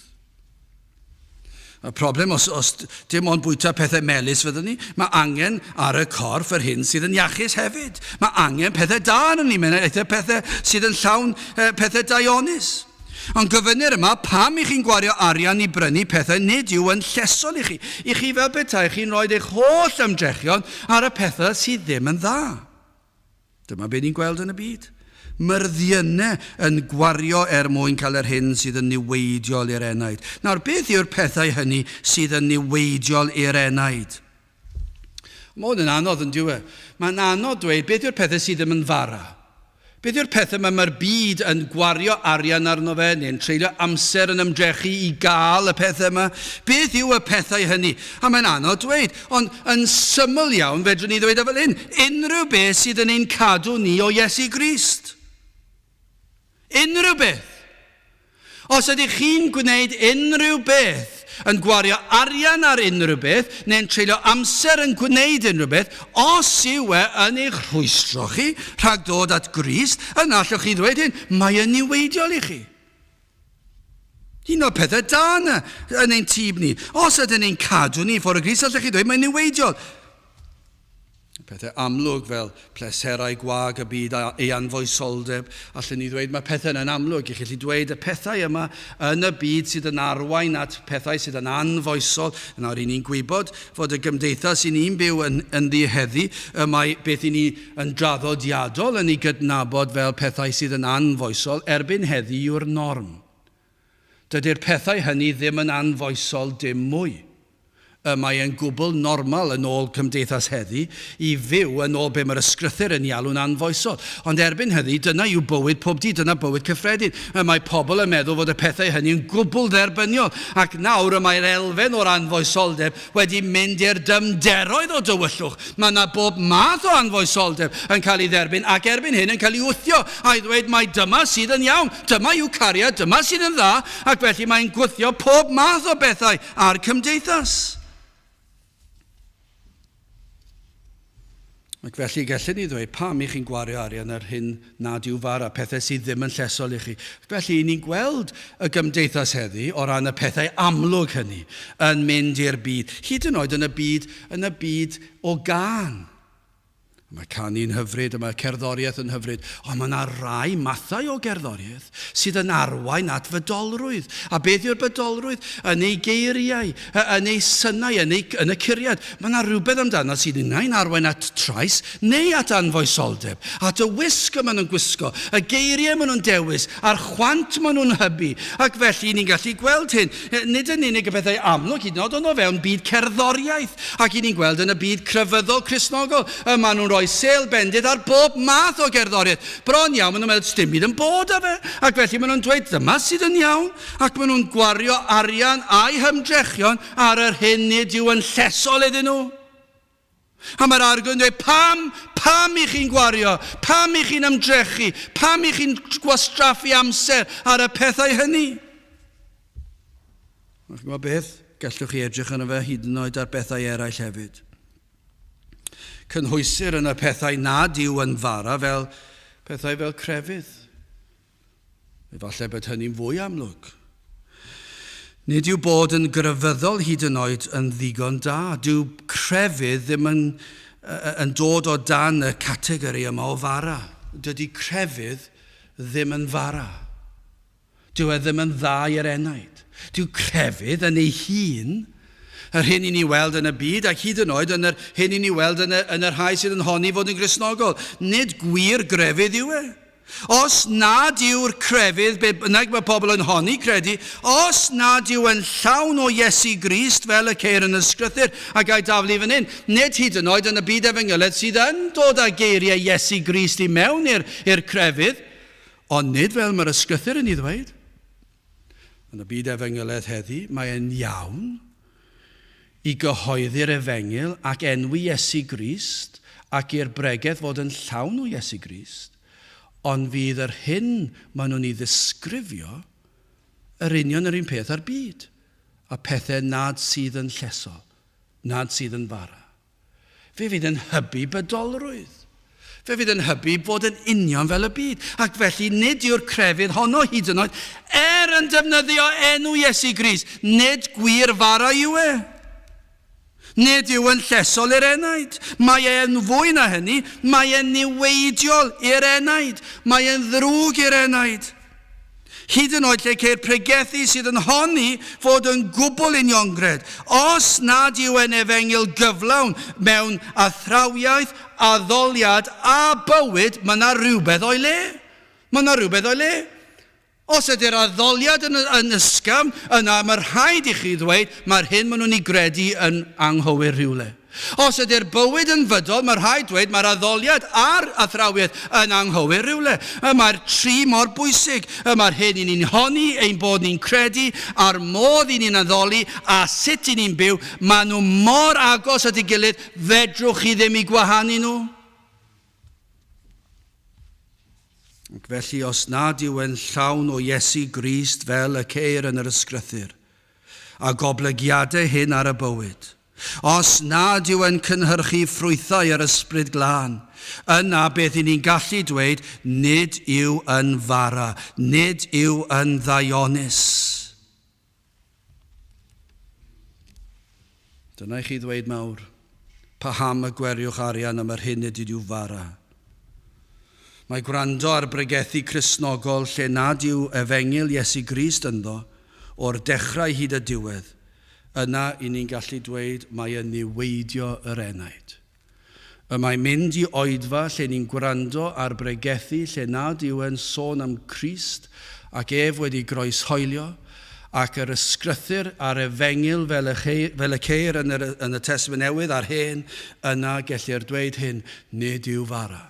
Y problem os dim ond bwyta pethau melys fyddwn ni, mae angen ar y corff yr hyn sydd yn iachus hefyd. Mae angen pethau da yn ni, mae'n eitha pethau sydd yn llawn pethau daionus. Ond gyfynir yma, pam i chi'n gwario arian i brynu pethau nid yw yn llesol i chi. I chi fel petai chi'n rhoi eich holl ymdrechion ar y pethau sydd ddim yn dda. Dyma be ni'n gweld yn y byd. Myrddiannau yn gwario mwyn cael yr hyn sydd yn niweidiol i'r enaid. Nawr, beth yw'r pethau hynny sydd yn niweidiol i'r enaid? Mae hwn yn anodd yn diwedd. Mae'n anodd dweud beth yw'r pethau sydd ddim yn fara. Beth yw'r pethau mae'r byd yn gwario arian arno fe, neu'n treulio amser yn ymdrechu I gael y pethau yma? Beth yw y pethau hynny? A mae'n anodd dweud, ond yn syml iawn, fedrwn ni ddweud fel hyn, unrhyw beth sydd yn ein cadw ni o Iesu Grist. Unrhyw beth. Os ydych chi'n gwneud unrhyw beth, yn gwario arian ar unrhyw beth, neu'n treulio amser yn gwneud unrhyw beth, os yw yn eich rhwystro chi, rhag dod at Grist, yna allwch chi ddweud hyn, mae yn niweidiol I chi. Un o'r pethau da yn ein tîm ni. Os ydyn ni'n cadw ni ffwrdd y Grist, allwch chi ddweud, mae'n niweidiol. Pethau amlwg fel pleserau gwag y byd a ei anfoesoldeb. Allen ni ddweud mae pethau yn amlwg. I chi gallu dweud y pethau yma yn y byd sydd yn arwain at pethau sydd yn anfoesol. Nawr, ni'n gwybod fod y gymdeithas I ni'n byw yn ddiheddi, mae beth I ni yn draddodiadol yn ei gydnabod fel pethau sydd yn anfoesol, erbyn heddi yw'r norm. Dydy'r pethau hynny ddim yn anfoesol dim mwy. Mae e'n gwbl normal yn ôl cymdeithas heddi I fyw yn ôl be mae'r ysgrythyr yn alw'n anfoesol. Ond erbyn heddi, dyna yw bywyd pob dydd, dyna bywyd cyffredin. Mae pobl yn meddwl fod y pethau hynny'n gwbl dderbyniol. Ac nawr mae'r elfen o'r anfoesoldeb wedi mynd i'r dymderoedd o dywyllwch. Mae yna bob math o anfoesoldeb yn cael ei dderbyn ac erbyn hyn yn cael ei wthio. A I ddweud mae dyma sydd yn iawn, dyma yw cariad, dyma sydd yn dda, ac felly mae'n gwthio pob math o bethau ar cymdeithas. Ac felly gallwn ni ddweud, pam I chi'n gwario arian ar hyn nad yw fara, pethau sydd ddim yn llesol I chi. Felly ni'n gweld y gymdeithas heddi o ran y pethau amlwg hynny yn mynd i'r byd. Hyd yn oed yn y byd o gan. Mae canu'n hyfryd, mae cerddoriaeth yn hyfryd, ond mae yna rai mathau o gerddoriaeth sydd yn arwain at fydolrwydd. A beth yw'r bydolrwydd? Yn ei geiriau, yn ei synau, yn y curiad. Mae yna rhywbeth amdano sydd yn arwain at trais neu at anfoesoldeb. At y wisg maen nhw'n gwisgo, y geiriau maen nhw'n dewis, a'r chwant maen nhw'n hybu. Ac felly ni'n gallu gweld hyn. Nid yn unig y bethau amlwg, hyd yn oed o fewn byd cerddoriaeth. Ac ni'n gweld yn y byd crefyddol Cristnogol. Maen nhw'n rhoi sêl bendith ar bob math o gerddoriaeth. Bron iawn, maen nhw'n meddwl dim byd yn bod â fe. Ac felly maen nhw'n dweud dyma sydd yn iawn. Ac maen nhw'n gwario arian a'i hymdrechion ar yr hyn nid yw yn llesol iddyn nhw. A mae'r arglwydd yn dweud, pam I chi'n gwario, pam I chi'n ymdrechu, pam I chi'n gwastraffu amser ar y pethau hynny. Chi'n gwybod beth? Gallwch chi edrych yn y fe hyd yn oed ar bethau eraill hefyd. Cynhwysir yn y pethau nad yw yn fara fel pethau fel crefydd. Efallai bod hynny'n fwy amlwg. Nid yw bod yn grefyddol hyd yn oed yn ddigon da. Dyw crefydd ddim yn dod o dan y categori yma o fara. Dydy crefydd ddim yn fara. Dyw e ddim yn dda i'r enaid. Dyw crefydd yn ei hun, yr hyn I ni weld yn y byd, ac hyd yn oed yn yr hyn I ni weld yn yr rhai sydd yn honni fod yn Gristnogol. Nid gwir grefydd yw e. Os nad yw'r crefydd, be bynnag mae pobl yn honni credu, os nad yw yn llawn o Iesu Grist fel y ceir yn ysgrythyr, ac a'i daflu fan hyn, nid hyd yn oed yn y byd efengylaeth sydd yn dod â geiriau Iesu Grist I mewn i'r crefydd, ond nid fel mae'r ysgrythyr yn ei ddweud. Yn y byd efengylaeth heddi, mae e'n iawn I gyhoeddi'r efengyl ac enwi Iesu Grist ac i'r bregeth fod yn llawn o Iesu Grist, ond fydd yr hyn maen nhw'n ei ddisgrifio yr union yr un peth ar byd, a pethau nad sydd yn llesol, nad sydd yn fara. Fe fydd yn hybu bydolrwydd. Fe fydd yn hybu bod yn union fel y byd. Ac felly nid yw'r crefydd honno hyd yn oed yn defnyddio enw Iesu Grist, nid gwir fara yw e. Nid yw yn llesol i'r enaid. Mae e'n fwy na hynny, mae e'n niweidiol i'r enaid. Mae e'n ddrwg i'r enaid. Hyd yn oed lle ceir pregethu sydd yn honni fod yn gwbl uniongred. Os nad yw yn efengyl gyflawn mewn athrawiaeth, addoliad a bywyd, mae yna rhywbeth o'i le. Mae yna rhywbeth o'i le. Os ydy'r addoliad yn ysgafn, yna mae'r rhaid I chi ddweud, mae'r hyn maen nhw'n ei gredu yn anghywir rhywle. Os ydy'r bywyd yn fydol, mae rhaid dweud mae'r addoliad a'r athrawiaeth yn anghywir rywle. Mae'r tri mor bwysig. Mae'r hyn i ni'n honni, ein bod ni'n credu, a'r modd i ni'n addoli, a sut i ni'n byw. Maen nhw mor agos at ei gilydd, fedrwch chi ddim i gwahanu nhw. Ac felly, os nad yw yn llawn o Iesu Grist fel y ceir yn yr ysgrythur, a goblygiadau hyn ar y bywyd, os nad yw yn cynhyrchu ffrwythau yr ysbryd glân, yna beth i ni'n gallu dweud, nid yw yn fara, nid yw yn ddaionnus. Dyna i chi ddweud mawr, paham y gweriwch arian am yr hyn nid yw fara. Mae gwrando ar bregethu Cristnogol lle nad yw efengil Iesu Grist ynddo, o'r dechrau hyd y diwedd, yna i ni'n gallu dweud mae yn niweidio yr enaid. Y mae mynd i oedfa lle ni'n gwrando ar bregethu lle nad yw yn sôn am Crist ac ef wedi groeshoelio, ac yr ysgrythur ar efengil fel y ceir yn y Testament Newydd a'r hen, yna gellir dweud hyn, nid yw fara.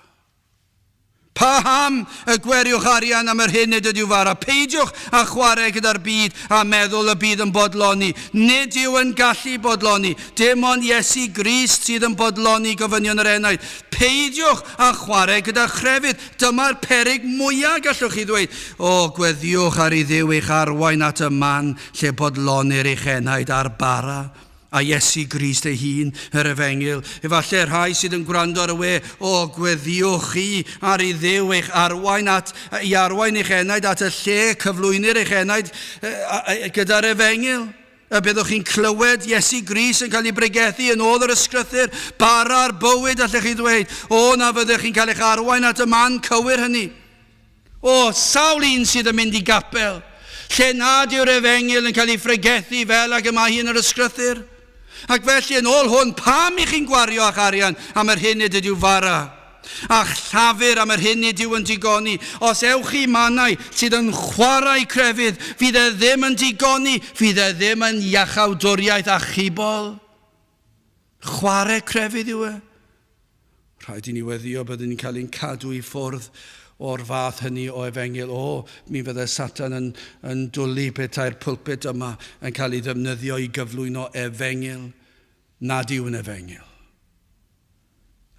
Paham y gweriwch arian am yr hyn nid ydyw fara. Peidiwch a chwarae gyda'r byd a meddwl y byd yn bodloni. Nid yw yn gallu bodloni. Dim ond Iesu Grist sydd yn bodloni gofynion yr enaid. Peidiwch a chwarae gyda chrefydd. Dyma'r peryg mwyaf gallwch chi ddweud. O, gweddiwch ar ei dduw eich arwain at y man lle bodlonir eich enaid ar bara. A Iesu Grist ei hun, yr efengil. Efallai rhai sydd yn gwrando ar y we, o gweddiwch chi ar ei dduw eich arwain eich enaid at y lle cyflwynir eich enaid gyda'r efengil. Y byddwch chi'n clywed Iesu Grist yn cael ei bregethu yn ôl yr ysgrythur, bara'r bywyd allech chi ddweud, o na fyddwch chi'n cael eich arwain at y man cywir hynny. O, sawl un sydd yn mynd i gapel, lle nad yw'r efengil yn cael ei phregethu fel ac yma hi yn yr ysgrythur. Ac felly yn ôl hwn, pam I chi'n gwario a'ch arian am yr hyn nid ydyw fara? A'ch llafur am yr hyn nid yw yn digoni. Os ewch chi mannau sydd yn chwarae crefydd, fydd e ddim yn digoni, fydd e ddim yn iachawdwriaeth achubol. Chwarae crefydd yw e. Rhaid I ni weddio byddwn ni'n cael ein cadw I ffwrdd o'r fath hynny o efengil. O, mi fydde Satan yn dwlu petai'r pwlpit yma yn cael ei ddefnyddio I gyflwyno efengil nad yw yn efengil.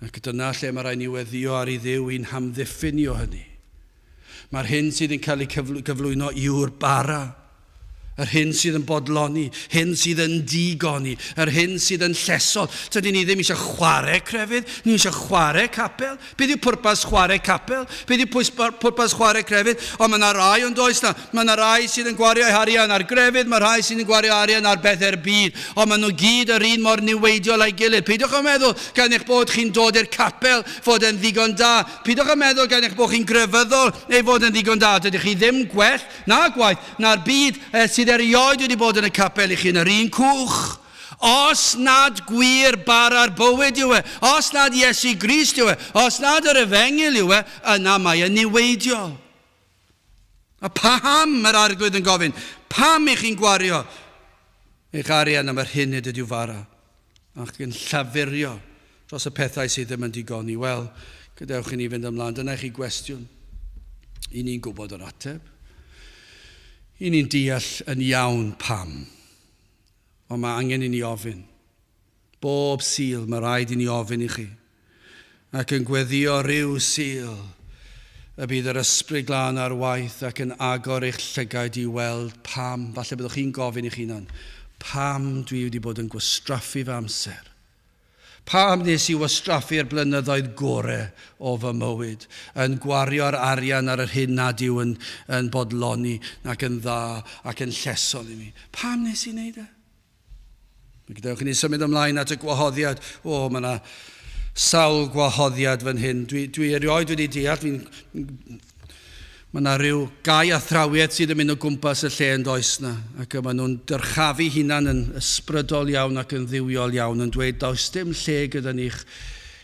Ac dyna lle mae rhaid ni weddio ar ei dduw i'n hamddiffynio hynny. Mae'r hyn sydd yn cael ei gyflwyno yw'r bara. Yr hyn sydd yn bodloni, hyn sydd yn digoni, yr hyn sydd yn llesol. Tydyn ni ddim eisiau chwarae crefydd, ni eisiau chwarae capel. Beth yw pwrpas chwarae capel? Beth yw pwrpas chwarae crefydd? O, mae yna rai ond oes na. Mae yna rai sydd yn gwario arian ar grefydd, mae rai sydd yn gwario arian ar bethau'r byd. O, mae nhw gyd yr un mor niweidiol a'i gilydd. Peidiwch a meddwl gan eich bod chi'n dod i'r capel fod yn ddigon da. Peidiwch a meddwl gan eich bod chi'n grefyddol neu fod yn ddigon da. Dydych chi ddim gwell na gwaith na'r byd sydd erioed wedi bod yn y capel I chi yn yr un cwch. Os nad gwir bara'r bywyd yw e, os nad Iesu Grist yw e, os nad yr efengil yw e, yna mae yn niweidiol. A paham yr arglwydd yn gofyn, pam I chi'n gwario eich arian am yr hyn nid ydyw fara, ac yn llafurio dros y pethau sydd ddim yn digoni. Wel, gadewch I ni fynd ymlaen, dyna chi gwestiwn. I ni'n gwybod yr ateb. I ni'n deall yn iawn pam. Ond mae angen I ni ofyn. Bob sil mae rhaid I ni ofyn I chi. Ac yn gweddio rhyw sil y bydd yr ysbryd glân ar waith ac yn agor eich llygaid I weld pam. Falle byddwch chi'n gofyn i'ch hunan. Pam dwi wedi bod yn gwastraffu fy amser? Pam nes I wastraffu'r blynyddoedd gorau o fy mywyd, yn gwario'r arian ar yr hyn nad yw yn bodloni, ac yn dda, ac yn llesol I mi. Pam nes I wneud e? Gadewch I ni symud ymlaen at y gwahoddiad. O, mae yna sawl gwahoddiad fan hyn. Dwi erioed wedi deall, mae yna rhyw gau athrawiaeth sydd yn mynd o gwmpas y lle yn does na, ac maen nhw'n dyrchafu hunan yn ysbrydol iawn ac yn ddiwiol iawn, yn dweud does dim lle gyda ni'ch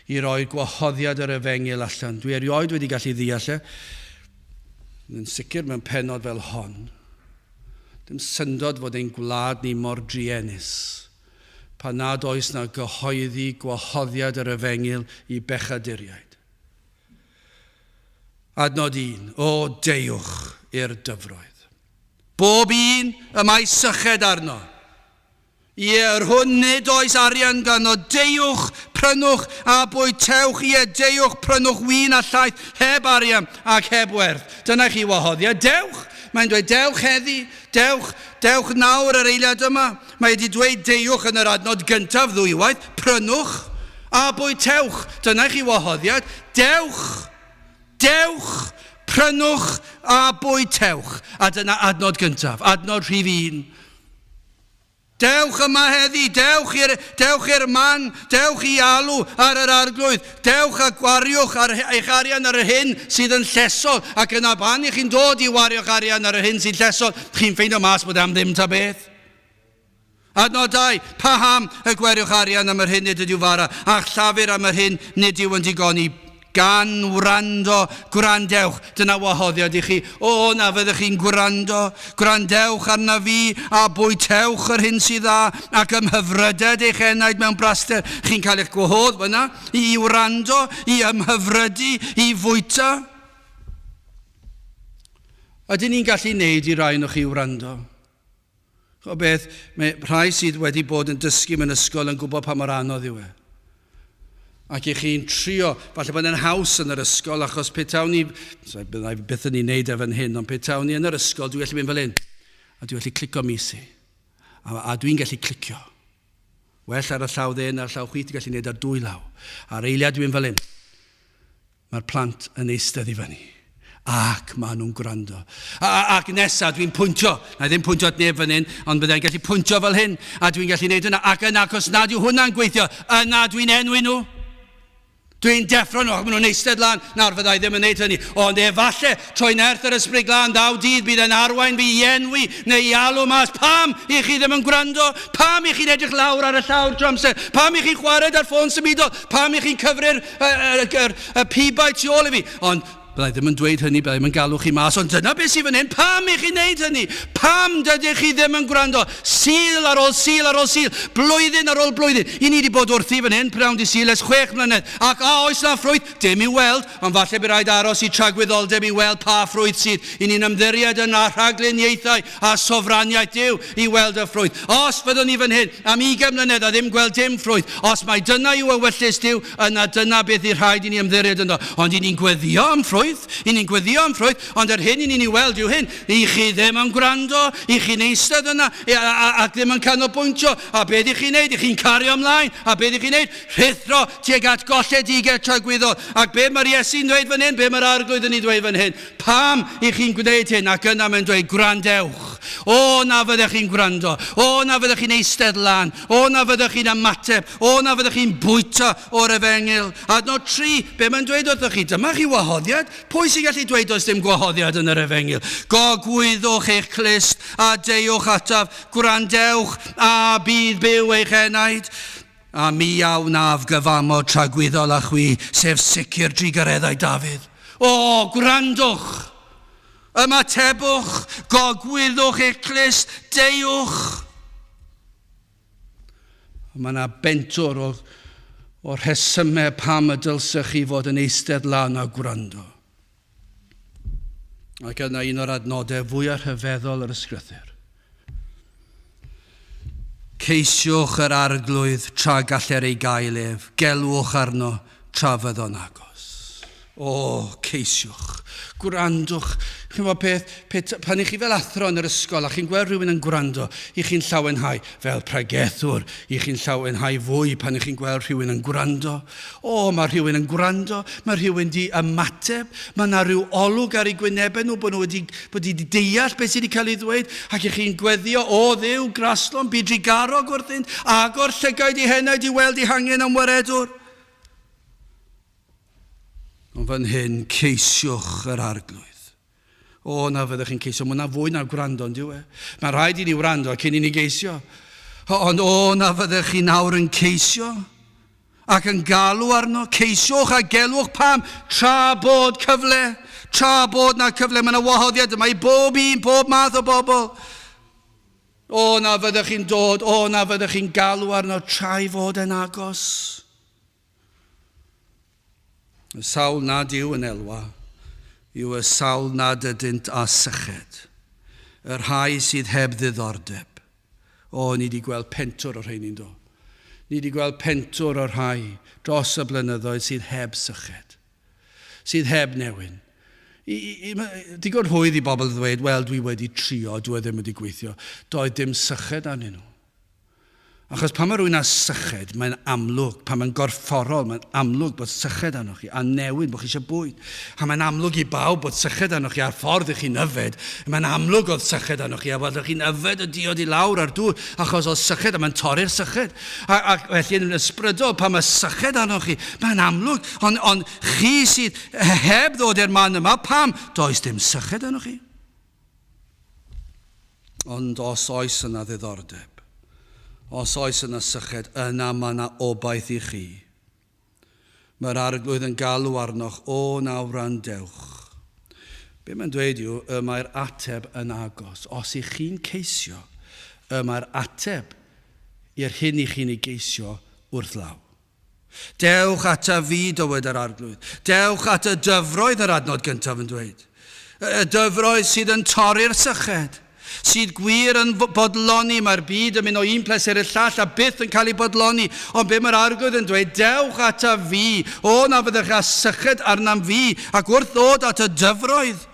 I roi gwahoddiad yr efengil allan. Dwi erioed wedi gallu ddeall e. Yn sicr mewn pennod fel hon. Dim syndod fod ein gwlad ni mor drienus. pan nad oes na gyhoeddi gwahoddiad yr efengil I bechaduriaid. Adnod 1, o deuwch i'r dyfroedd. Bob un y mae syched arno. Hwn nid oes arian gan o deuwch, prynwch a bwytewch deuwch, prynwch wyn a llaeth, heb arian ac heb werth. Dyna chi wahoddiad, dewch. Mae'n dweud dewch heddi, dewch nawr yr eiliad yma. Mae wedi dweud deuwch yn yr adnod gyntaf ddwywaith, prynwch a bwytewch. Dyna chi wahoddiad, dewch, prynwch a bwytewch. A dyna adnod gyntaf, adnod rhif 1. Dewch yma heddi, dewch i'r man, dewch I alw ar yr arglwydd, dewch a gwariwch eich arian ar yr hyn sydd yn llesol, ac yna ban I chi'n dod I wario'ch arian ar yr hyn sydd llesol, chi'n ffeindio mas bod am ddim ta beth. Adnod 2, paham y gwariwch arian am yr hyn nid ydyw fara, a'ch llafur am yr hyn nid yw yn digoni. Gan wrando, gwrandewch. Dyna wahoddiad I chi. O, na fyddwch chi'n gwrandewch arna fi, a bwytewch yr hyn sydd dda, ac ymhyfryded eich enaid mewn braster. Chi'n cael eich gwahodd fyna, I wrando, I ymhyfrydu, I fwyta. Ydyn ni'n gallu neud I rai nhw'ch I wrando? O beth, mae rhai sydd wedi bod yn dysgu mewn ysgol yn gwybod pa mor anodd yw e. Ac I chi'n trio, falle bod yn haws yn yr ysgol, achos petawn ni, byddai byth yn ei wneud efo'n hyn, ond petawn ni yn yr ysgol, dwi'n gallu mynd fel hyn, a dwi'n gallu clicio misi, a dwi'n gallu clicio. Well ar y llaw dden, a'r llaw chwith, dwi'n gallu wneud ar 2 law. A'r eiliad dwi'n fel hyn, mae'r plant yn eistedd I fyny, ac maen nhw'n gwrando. Ac nesaf dwi'n pwyntio, na ddim pwyntio at neb fan hyn, ond byddai'n gallu pwyntio fel hyn, a dwi'n gallu wneud hynna, ac yna, ac os nad yw hwnna'n gweithio, yna dwi'n enwi nhw. Dwi'n deffro nhw, ac maen nhw'n eistedd lan, nawr fyddai ddim yn neud hynny. Ond efalle, troi'n erth yr ysbryd glân daw dydd, bydd yn arwain fi I enwi neu I alw mas. Pam I chi ddim yn gwrando? Pam I chi'n edrych lawr ar y llawr dramser? Pam I chi'n chwarae ar ffôn symudol? Pam I chi'n cyfri'r pibau tu ôl I fi? Ond byddai ddim yn dweud hynny, byddai ddim yn galw chi mas, ond dyna beth sydd fan hyn, pam I chi'n neud hynny? Pam dydych chi ddim yn gwrando? Sil ar ôl sil ar ôl sil, blwyddyn ar ôl blwyddyn. I ni wedi bod wrthi fan hyn, prawn di sil ers 6 mlynedd, ac oes na ffrwyth, dim I weld, ond falle bydd rhaid aros I tragwyddoldeb I weld pa ffrwyth sydd. I ni'n ymddiried yn rhagluniaethau a sofraniaeth Duw I weld y ffrwyth. Os fyddwn ni fan hyn, am 20 mlynedd a ddim gweld dim ffrwyth, os mai dyna yw ewyllus Duw, yna dyna beth I rhaid I ni ymddiried yno. Ond I ni'n gweddio am ffrwyth, I ni'n gweddio am ffrwyth, ond yr hyn I ni'n I weld yw hyn. I chi ddim yn gwrando, I chi'n eistedd yna, ac ddim yn canolbwyntio, a beth I chi'n neud? I chi'n cario ymlaen, a beth I chi'n neud? Rhithro tuag at golledigau tragwyddol. Ac be mae'r Iesu'n dweud fan hyn? Be mae'r arglwydd yn ei dweud fan hyn? Pam I chi'n gwneud hyn? Ac yna mae'n dweud gwrandewch. O na fyddech chi'n gwrando, o na fyddech chi'n eistedd lan, o na fyddech chi'n ymateb, o na fyddech chi'n bwyta o'r efengil. Adnod 3, be mae'n dweud wrthoch chi? Dyma chi wahoddiad. Pwy sy'n gallu dweud oes dim gwahoddiad yn yr efengil? Gogwyddwch eich clust a deuwch ataf, gwrandewch a bydd byw eich enaid. A mi awnaf gyfamod tragwyddol a chwi, sef sicr drigareddau Dafydd. O, gwrandwch! Ymatebwch, gogwyddwch eich clust, deuwch. Mae yna bentwr o'r rhesymau pam y dylsech chi fod yn eistedd lan a gwrando. Ac yna un o'r adnodau fwyaf rhyfeddol yr ysgrythyr. Ceisiwch yr arglwydd tra galler ei gael ef, gelwch arno tra fydd o'n agos. O, ceisiwch, gwrandwch. Chi'n gwybod peth, pan I chi fel athro yn yr ysgol a chi'n gweld rhywun yn gwrando, I chi'n llawenhau fel pregethwr, I chi'n llawenhau fwy pan I chi'n gweld rhywun yn gwrando. O, mae rhywun yn gwrando, mae rhywun di ymateb, mae yna rhyw olwg ar ei gwynebau nhw bod wedi deall beth sydd wedi cael ei ddweud, ac I chi'n gweddio, o ddiw, graslon, byd rigarog wrthynt, agor llygaid I henaid I weld I hangen am waredwr. Ond fan hyn, ceisiwch yr arglwydd. O, na fyddech chi'n ceisio, mae yna fwy na gwrando, ond yw e? Mae rhaid I ni wrando cyn I ni geisio. Ond o, na fyddech chi nawr yn ceisio ac yn galw arno, ceisiwch a gelwch pam, tra bod cyfle, tra bod na cyfle, mae yna wahoddiad yma I bob un, bob math o bobl. O na fyddech chi'n dod, o na fyddech chi'n galw arno trai fod yn agos. Y sawl nad yw yn elwa, yw y sawl nad ydynt a syched. Y rhai sydd heb ddiddordeb. O, ni di gweld pentwr o'r rhain i'n do. Ni di gweld pentwr o'r rhai dros y blynyddoedd sydd heb syched. Sydd heb newyn. Digon hwydd i bobl ddweud, wel, dwi wedi trio, dwi ddim wedi gweithio. Doedd dim syched arnyn nhw. Achos pan mae rhywun â syched, mae'n amlwg, pan mae'n gorfforol, mae'n amlwg bod syched arnoch chi, a newid bod chi eisiau bwyd. A mae'n amlwg i bawb bod syched arnoch chi ar ffordd i chi'n yfed. Mae'n amlwg oedd syched arnoch chi, a bod chi'n yfed y diod i lawr ar dŵr, achos oedd syched, a mae'n torri'r syched. A felly yn ysbrydol, pan mae syched arnoch chi, mae'n amlwg, ond chi sydd heb ddod i'r man yma, pam? Does dim syched arnoch chi. Ond os oes yna ddiddordeb, os oes yna syched, yna mae yna obaith i chi. Mae'r arglwydd yn galw arnoch, o na wrandewch. Be mae'n dweud yw, mae'r ateb yn agos. Os i chi'n ceisio, mae'r ateb i'r hyn i chi'n ei geisio wrth law. Dewch at y fi, dywed yr arglwydd. Dewch at y dyfroedd yr adnod gyntaf yn dweud. Y dyfroedd sydd yn torri'r syched. Sydd gwir yn bodloni, mae'r byd yn mynd o un pleser i'r llall a byth yn cael ei bodloni. Ond be mae'r arglwydd yn dweud, dewch at y fi, o na fyddech a syched arnam fi, ac wrth ddod at y dyfroedd,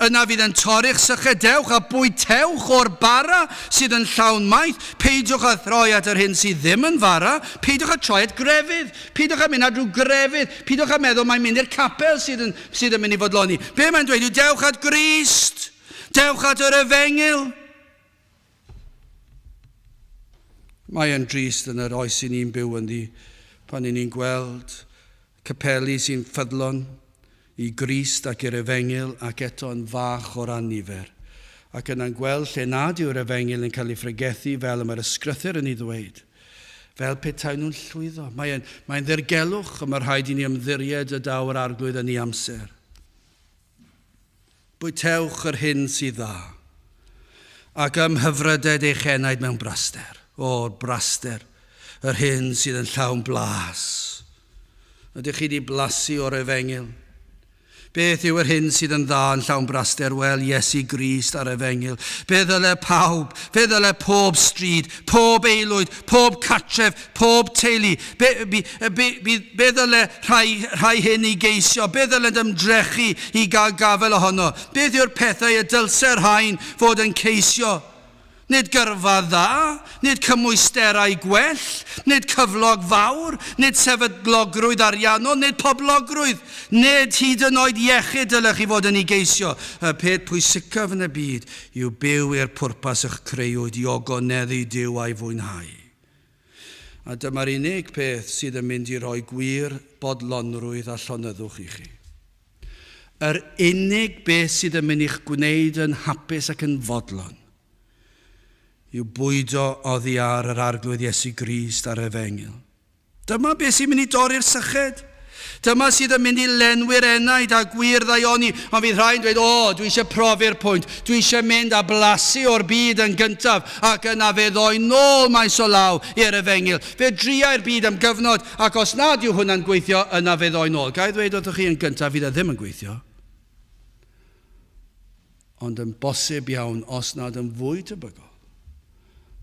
yna fydd yn torri'ch syched. Dewch a bwytewch o'r bara sydd yn llawn maith, peidiwch a throi at yr hyn sydd ddim yn fara, peidiwch a troi at grefydd, peidiwch a mynd at rhyw grefydd, peidiwch a meddwl mae'n mynd i'r capel sydd yn mynd i fodloni. Be mae'n dweud yw, dewch at Grist. Dewch at yr efengil. Mae yn drist yn yr oes i ni'n byw ynddi, pan i ni'n gweld capeli sy'n ffyddlon i Grist ac i'r efengil ac eto'n fach o ran nifer. Ac yna'n gweld lle nad yw'r efengil yn cael ei ffregethu fel y mae'r ysgrythyr yn ei ddweud. Fel petai nhw'n llwyddo. Mae'n ddirgelwch a mae rhaid i ni ymddiried y daw'r arglwydd yn ei amser. Bwytewch yr hyn sydd dda, ac ymhyfryded eich enaid mewn braster, o'r braster, yr hyn sydd yn llawn blas. Ydych chi wedi blasu o'r efengil? Beth yw yr hyn sydd yn dda yn llawn braster? Wel, Iesu Grist ar efengil. Be ddyle pawb, be ddyle pob stryd, pob aelwyd, pob cartref, pob teulu. Be ddyle rhai hyn i geisio? Be ddyle ymdrechu i gael gafel ohono? Beth yw'r pethau y dylse'r rhain fod yn ceisio? Nid gyrfa dda, nid cymwysterau gwell, nid cyflog fawr, nid sefydlogrwydd ariannol, nid poblogrwydd, nid hyd yn oed iechyd dylech chi fod yn ei geisio. Y peth pwysicaf yn y byd yw byw i'r pwrpas eich creuwyd i ogoneddu Duw a'i fwynhau. A dyma'r unig peth sydd yn mynd i roi gwir bodlonrwydd a llonyddwch i chi. Yr unig beth sydd yn mynd i'ch gwneud yn hapus ac yn fodlon yw bwydo oddi ar yr arglwydd Iesu Grist ar efengil. Dyma beth sy'n mynd i dorri'r syched. Dyma sydd yn mynd i lenwi'r enaid a gwir ddaioni. Ond fydd rhai'n dweud, dwi eisiau profi'r pwynt. Dwi eisiau mynd a blasu o'r byd yn gyntaf ac yna fe ddoi nôl maes o law i'r efengil. Fe driau'r byd am gyfnod ac os nad yw hwnna'n gweithio, yna fe ddoi nôl. Gai ddweud wrthych chi yn gyntaf, fydd e ddim yn gweithio. Ond yn bosib iawn os nad yn fwy tebygol.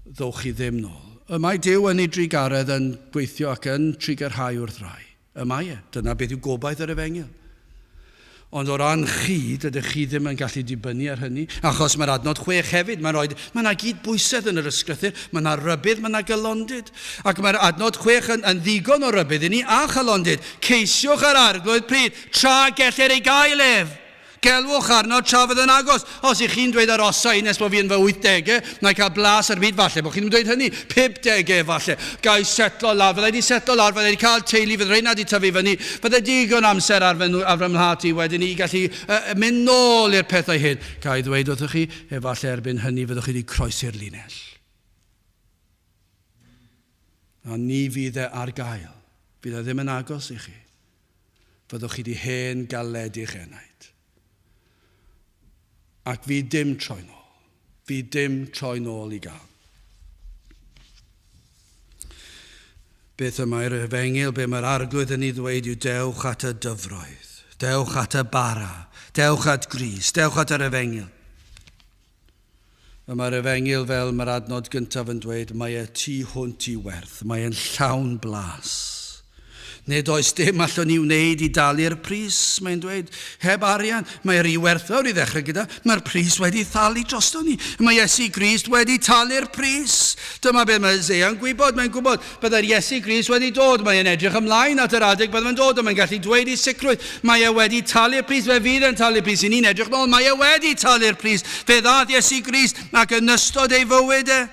Ddowch chi ddim nôl. Y mae Duw yn ei drigaredd yn gweithio ac yn trigarhau wrth rai. Y mae e. Dyna beth yw gobaith yr efengil. Ond o ran chi, dydych chi ddim yn gallu dibynnu ar hynny, achos mae'r adnod 6 hefyd, mae yna gyd bwysedd yn yr ysgrythyr, mae yna rybydd, mae yna galondyd. Ac mae'r adnod 6 yn ddigon o rybydd i ni a chalondyd. Ceisiwch ar arglwydd pryd, tra gellir ei gael ef. Gelwch arno tra fydd yn agos. Os ych chi'n dweud ar osau nes bod fi yn fy 80, na i cael blas ar byd falle, bod chi'n dweud hynny, 50 falle, gai setlo lawr, fyddai di setlo lawr, fyddai di cael teulu, fydd reina di tyfu fyny, fyddai digon amser ar fy mhlati wedyn ni gallu mynd nôl i'r pethau hyn. Gai ddweud wrthych chi, efallai erbyn hynny fyddwch chi wedi croesi'r linell. A ni fydd e ar gael, fydd e ddim yn agos i chi. Fyddwch chi wedi hen galedu'ch enaid. Ac fi dim troi nôl. Fi dim troi nôl I gael. Beth yma'r efengil, be mae'r arglwydd yn ei ddweud yw dewch at y dyfroedd, dewch at y bara, dewch at Gris, dewch at yr efengil. Mae'r efengil fel mae'r adnod gyntaf yn dweud, mae e tu hwnt I werth, mae e'n llawn blas. Nid oes dim allwn I wneud I dalu'r pris, mae'n dweud, heb arian, mae'r I werthfawr I ddechrau gyda, mae'r pris wedi thalu drosto ni. Mae Iesu Grist wedi talu'r pris. Dyma beth mae Eseia yn gwybod, mae'n gwybod byddai'r Iesu Grist wedi dod, mae'n edrych ymlaen at yr adeg byddai'n dod, mae'n gallu dweud I sicrwydd, mae e wedi talu'r pris, fe fydd yn talu'r pris, I ni'n edrych nôl, mae e wedi talu'r pris, fe ddath Iesu Grist ac yn ystod ei fywyd e.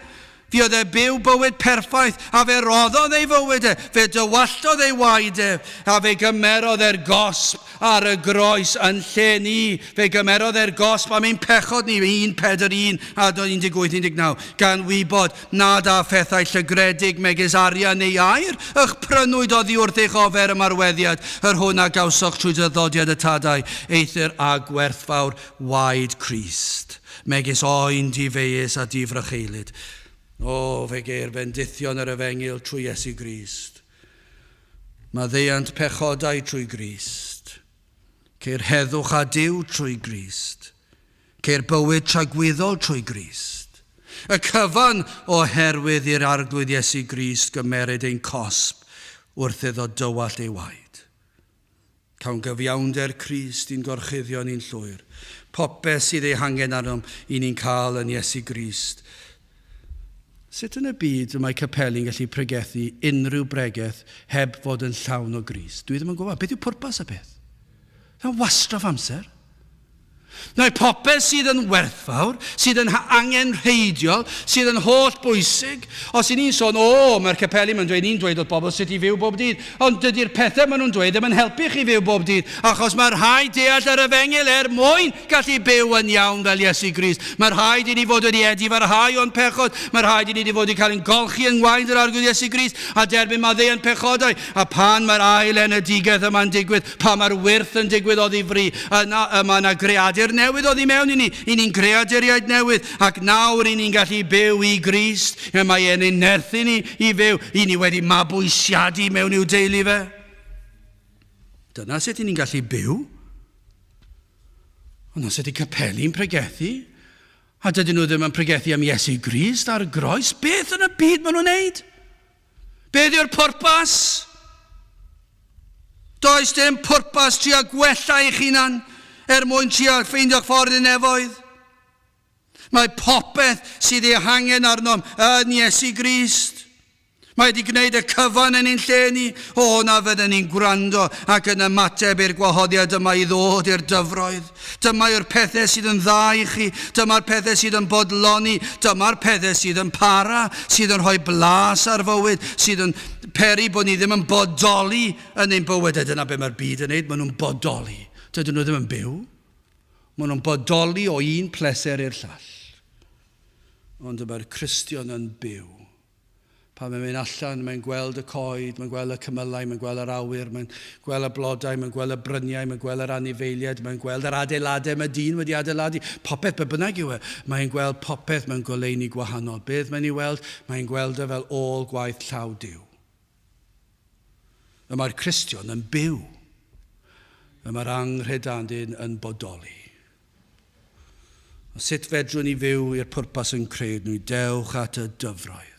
Fi oedd e byw bywyd perffaith, a fe roddodd ei fywyd e, fe dywallodd ei waed e, a fe gymerodd e'r gosb ar y groes yn lle ni. Fe gymerodd e'r gosb am ein pechod ni, 1:41 a 18-19, gan wybod nad a phethau llygredig megis arian neu air, eich prynwyd oddi wrth eich ofer y marweddiad, yr hwn a gawsoch trwy dyddodiad y tadau, eithir a gwerthfawr waed Crist, megis oen difeus a difrycheilid. O, fe geir bendithion yr efengil trwy Iesu Grist. Mae ddeiant pechodau trwy Grist. Ceir heddwch a Duw trwy Grist. Ceir bywyd tragwyddol trwy Grist. Y cyfan oherwydd i'r arglwydd Iesu Grist gymerid ein cosb wrth iddo dywallt ei waed. Cawn gyfiawnder Crist i'n gorchuddio ni'n llwyr. Popeth sydd ei hangen arnom I ni'n cael yn Iesu Grist. Sut yn y byd mae Capeli'n gallu pregethu unrhyw bregeth heb fod yn llawn o Grist? Dwi ddim yn gwybod. Beth yw pwrpas y peth? Mae'n wastraff amser. Neu popeth sydd yn werthfawr, sydd yn angenrheidiol, sydd yn holl bwysig. Os I ni'n sôn, mae'r Capeli ma'n dweud, ni'n dweud oedd bobl sut I fyw bob dydd. Ond dydy'r pethau maen nhw'n dweud ddim yn helpu chi fyw bob dydd. Achos mae'r rhaid deall yr efengil mwyn gallu byw yn iawn fel Iesu Grist. Mae'r rhaid I ni fod wedi edifarhau o'n pechod. Mae'r rhaid I ni wedi cael ein golchi yn ngwaed yr arglwydd Iesu Grist. A derbyn mae ddeiant pechodau. A pan mae'r ail enedigedd yma'n digwydd, pan mae'r wyrth yn digwydd o ddifri, mae yna greadur newydd oedd I mewn I ni'n greaduriaid newydd, ac nawr I ni'n gallu byw I Grist, a mae e'n unerthu ni I fyw, I ni wedi mabwysiadu mewn i'w deulu fe. Dyna sut I ni'n gallu byw. Ond os ydy Capeli'n pregethu, a dydyn nhw ddim yn pregethu am Iesu Grist ar groes, beth yn y byd maen nhw'n neud? Beth yw'r pwrpas? Does dim pwrpas trio gwella eich hunan, mwyn trio ffeindio'ch ffordd I nefoedd. Mae popeth sydd ei hangen arnom yn Iesu Grist. Mae wedi gwneud y cyfan yn ein lle ni. Na fydden ni'n gwrando ac yn ymateb i'r gwahoddiad yma I ddod i'r dyfroedd. Dyma yw'r pethau sydd yn dda I chi. Dyma'r pethau sydd yn bodloni. Dyma'r pethau sydd yn para, sydd yn rhoi blas ar fywyd, sydd yn peri bod ni ddim yn bodoli yn ein bywyd. Dyna be mae'r byd yn neud, maen nhw'n bodoli. Dydyn nhw ddim yn byw. Maen nhw'n bodoli o un pleser i'r llall. Ond mae'r Cristion yn byw. Pan mae'n mynd allan, mae'n gweld y coed, mae'n gweld y cymylau, mae'n gweld yr awyr, mae'n gweld y blodau, mae'n gweld y bryniau, mae'n gweld yr anifeiliaid, mae'n gweld yr adeiladau mae dyn wedi adeiladu. Popeth be bynnag yw e. Mae'n gweld popeth mewn goleuni gwahanol. Beth mae'n ei weld? Mae'n gweld e fel ôl gwaith llaw Duw. Mae'r Cristion yn byw. Mae'r anghredadyn yn bodoli. Sut fedrwn ni fyw i'r pwrpas yn creud nhw? Dewch at y dyfroedd.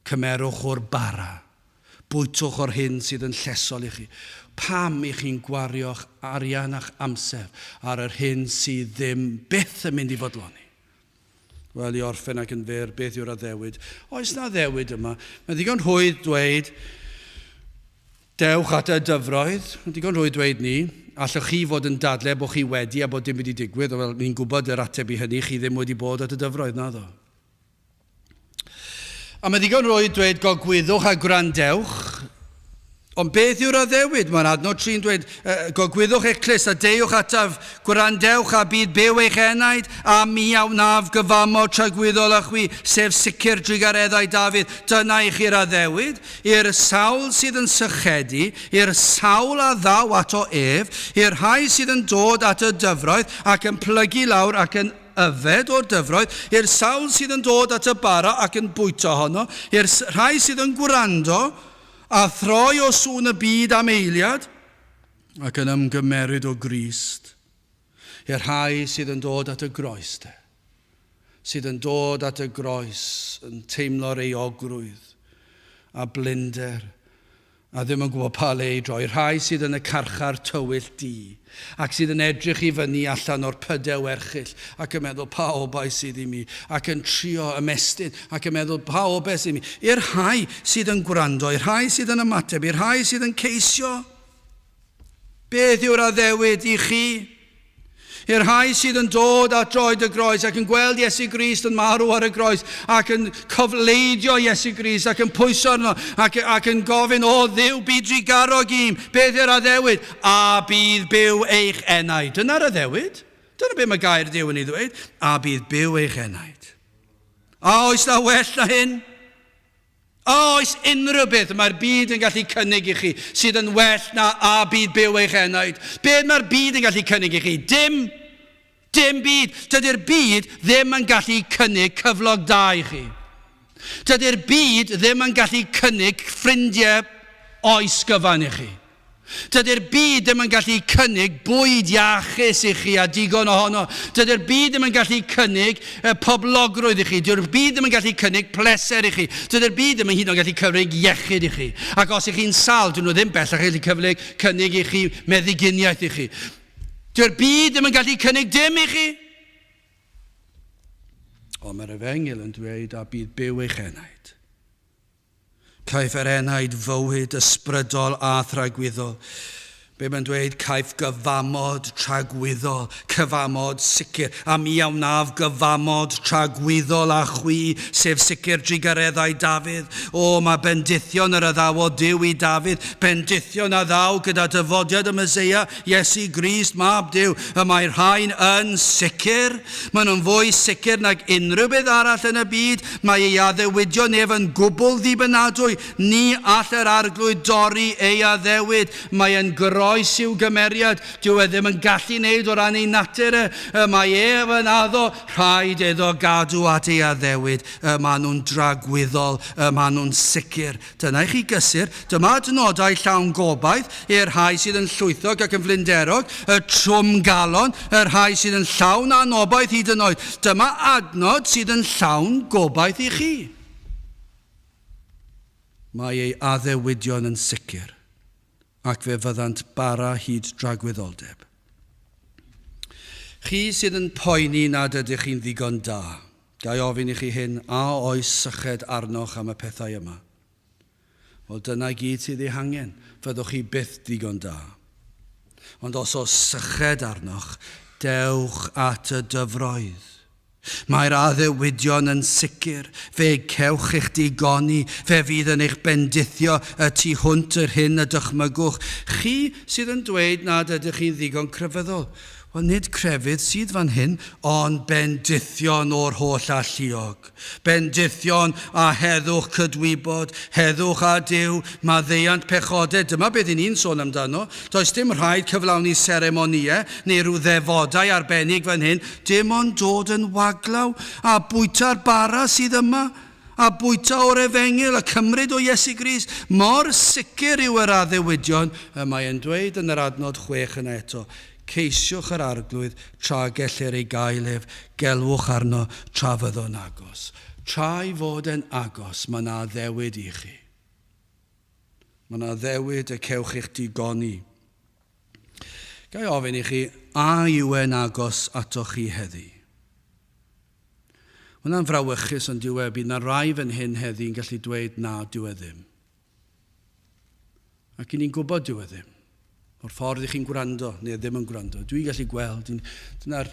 Cymerwch o'r bara. Bwytwch o'r hyn sydd yn llesol I chi. Pam I chi'n gwario'ch arian a'ch amser ar yr hyn sydd ddim byth yn mynd I fodloni? Wel, I orffen ac yn fyr, beth yw'r addewid? Oes na addewid yma? Mae'n ddigon rhwydd dweud, dewch at y dyfroedd. Mae'n digon rhwydd dweud ni, allwch chi fod yn dadle bod chi wedi a bod dim wedi digwydd. Wel, ni'n gwybod yr ateb I hynny, chi ddim wedi bod at y dyfroedd, na ddo. A mae ddigon rhwydd dweud, gogwyddwch a gwrandewch. Ond beth yw'r addewid? Mae'n adnod 3 dweud, gogwyddwch eiclis a deuwch ataf, gwrandewch a byd byw eich enaid, a mi awnaf gyfamo tragwyddol a chwi, sef sicr drwygareddau Dafydd. Dyna I chi'r addewid, i'r sawl sydd yn sychedu, i'r sawl a ddaw at o ef, i'r rhai sydd yn dod at y dyfroedd ac yn plygu lawr ac yn yfed o'r dyfroedd, i'r sawl sydd yn dod at y bara ac yn bwyta honno, i'r rhai sydd yn gwrando a throi o sŵn y byd am eiliad ac yn ymgymeryd o Grist, i'r rhai sydd yn dod at y groes, sydd yn dod at y groes yn teimlo'r euogrwydd a blinder, a ddim yn gwybod pa le i droi. Rhai sydd yn y carchar tywyll di, ac sydd yn edrych i fyny allan o'r pydew erchyll, ac yn meddwl pa obau sydd i mi, ac yn trio ymestyn, ac yn meddwl pa obau sydd i mi. I'r rhai sydd yn gwrando, i'r rhai sydd yn ymateb, i'r rhai sydd yn ceisio, beth yw'r addewid i chi? I'r rhai sydd yn dod at droed y groes ac yn gweld Iesu Grist yn marw ar y groes ac yn cofleidio Iesu Grist ac yn pwyso arno ac yn gofyn, o Dduw, byd drigarog im, beth yw'r addewid? A bydd byw eich enaid. Dyna'r addewid. Dyna beth mae gair Duw yn ei ddweud. A bydd byw eich enaid. A oes na well na hyn? A oes unrhyw beth mae'r byd yn gallu cynnig i chi sydd yn well na a bydd byw eich enaid? Beth mae'r byd yn gallu cynnig i chi? Dim byd. Dydy'r byd ddim yn gallu cynnig cyflog da i chi. Dydy'r byd ddim yn gallu cynnig ffrindiau oes gyfan i chi. Dydy'r byd ddim yn gallu cynnig bwyd iachus i chi a digon ohono. Dydy'r byd ddim yn gallu cynnig poblogrwydd i chi. Dydy'r byd ddim yn gallu cynnig pleser i chi. Dydy'r byd ddim yn hyd yn gallu cynnig iechyd i chi. Ac os ych chi'n sal, dyn nhw ddim bellach gallu cynnig i chi meddyginiaeth i chi. Dydy'r byd ddim yn gallu cynnig dim i chi. Ond mae'r Efengil yn dweud a bydd byw eich enaid. Caiff yr enaid fywyd ysbrydol a thragwyddol. Be mae'n dweud, caiff gyfamod tragwyddol, cyfamod sicr. A mi awnaf gyfamod tragwyddol a chwi, sef sicr drigareddau Dafydd. O, mae bendithion yr addawod Duw i Dafydd, bendithion addaw gyda dyfodiad y Eseia, Iesu Grist, mab Duw. Y mae'r rhain yn sicr. Maen nhw'n fwy sicr nag unrhyw beth arall yn y byd. Mae ei addewidion ef yn gwbl ddibynadwy. Ni all yr arglwydd dorri ei addewid. Mae e'n groes i'w gymeriad. Dyw e ddim yn gallu wneud o ran ei natur. Mae ef yn addo, rhaid iddo gadw at ei addewid. Maen nhw'n dragwyddol, maen nhw'n sicr. Dyna i chi gysur. Dyma adnodau llawn gobaith i'r rhai sydd yn llwythog ac yn flinderog, y trwm galon, y rhai sydd yn llawn anobaith hyd yn oed. Dyma adnod sydd yn llawn gobaith i chi. Mae ei addewidion yn sicr, ac fe fyddant bara hyd dragwyddoldeb. Chi sydd yn poeni nad ydych chi'n ddigon da, gai ofyn i chi hyn, a oes syched arnoch am y pethau yma? Wel, dyna gyd sydd ei hangen, fyddwch chi byth digon da. Ond os oes syched arnoch, dewch at y dyfroedd. Mae'r addewidion yn sicr, fe cewch eich digoni, fe fydd yn eich bendithio y tu hwnt yr hyn y dychmygwch. Chi sydd yn dweud nad ydych chi'n ddigon crefyddol. Wel, nid crefydd sydd fan hyn, ond bendithion o'r holl alluog. Bendithion a heddwch cydwybod, heddwch a Duw, maddeuant pechodau. Dyma beth i ni'n sôn amdano. Does dim rhaid cyflawni seremoniau neu rhyw ddefodau arbennig fan hyn. Dim ond dod yn waglaw a bwyta'r bara sydd yma. A bwyta o'r Efengil a cymryd o Iesu Grist. Mor sicr yw yr addewidion. Mae'n dweud yn yr adnod 6 yna eto. Ceisiwch yr arglwydd tra gellir ei gael ef, gelwch arno tra fydd o'n agos. Tra i fod yn agos, mae yna addewid i chi. Mae yna addewid y cewch eich digoni. Gai ofyn i chi, a yw e'n agos atoch chi heddi? Hwna'n frawychus ond dyw e, bydd yna rai fan hyn heddi yn gallu dweud na, dyw e ddim. Ac i ni'n gwybod dyw e ddim. O'r ffordd i chi'n gwrando, neu ddim yn gwrando. Dwi'n gallu gweld, dyna'r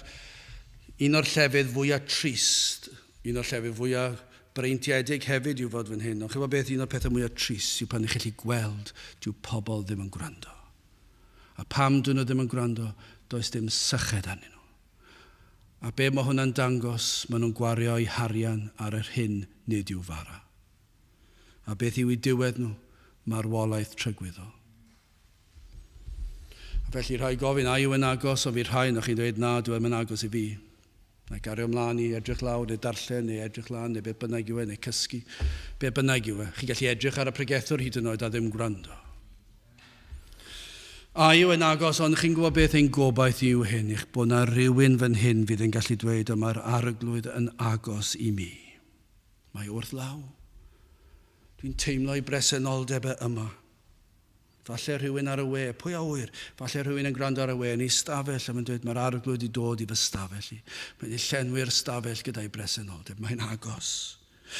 un o'r llefydd fwyaf trist, un o'r llefydd fwyaf breintiedig hefyd yw fod fan hyn. Ond chyfo beth un o'r pethau mwyaf trist yw pan ych chi'n gweld, dyw pobl ddim yn gwrando. A pam dyn nhw ddim yn gwrando, does dim syched arnyn nhw. A be mae hwnna'n dangos, maen nhw'n gwario eu harian ar yr hyn nid yw fara. A beth yw i diwedd nhw, marwolaeth trygwyddol. Felly rhai gofyn, a yw yn agos, o fi rhai, na chi'n dweud, na, dwi'n yn agos i fi. Neu gario ymlaen i edrych lawr neu darllen neu edrych lan neu be bynnag yw e neu cysgu. Be bynnag yw e. Chi gallu edrych ar y pregethwr hyd yn oed a ddim gwrando. A yw yn agos ond chi'n gwybod beth ein gobaith yw hyn eich bod na rhywun fan hyn fydd yn gallu dweud y mae'r arglwydd yn agos i mi. Mae wrth law. Dwi'n teimlo i bresenoldeb yma. Falle rhywun ar y we, pwy a wyr? Falle rhywun yn gwrando ar y we yn ei stafell a mae'n dweud mae'r arglwydd i dod i fy stafell i. Mae'n ei llenwi'r stafell gyda'i bresenoldeb. Mae'n agos.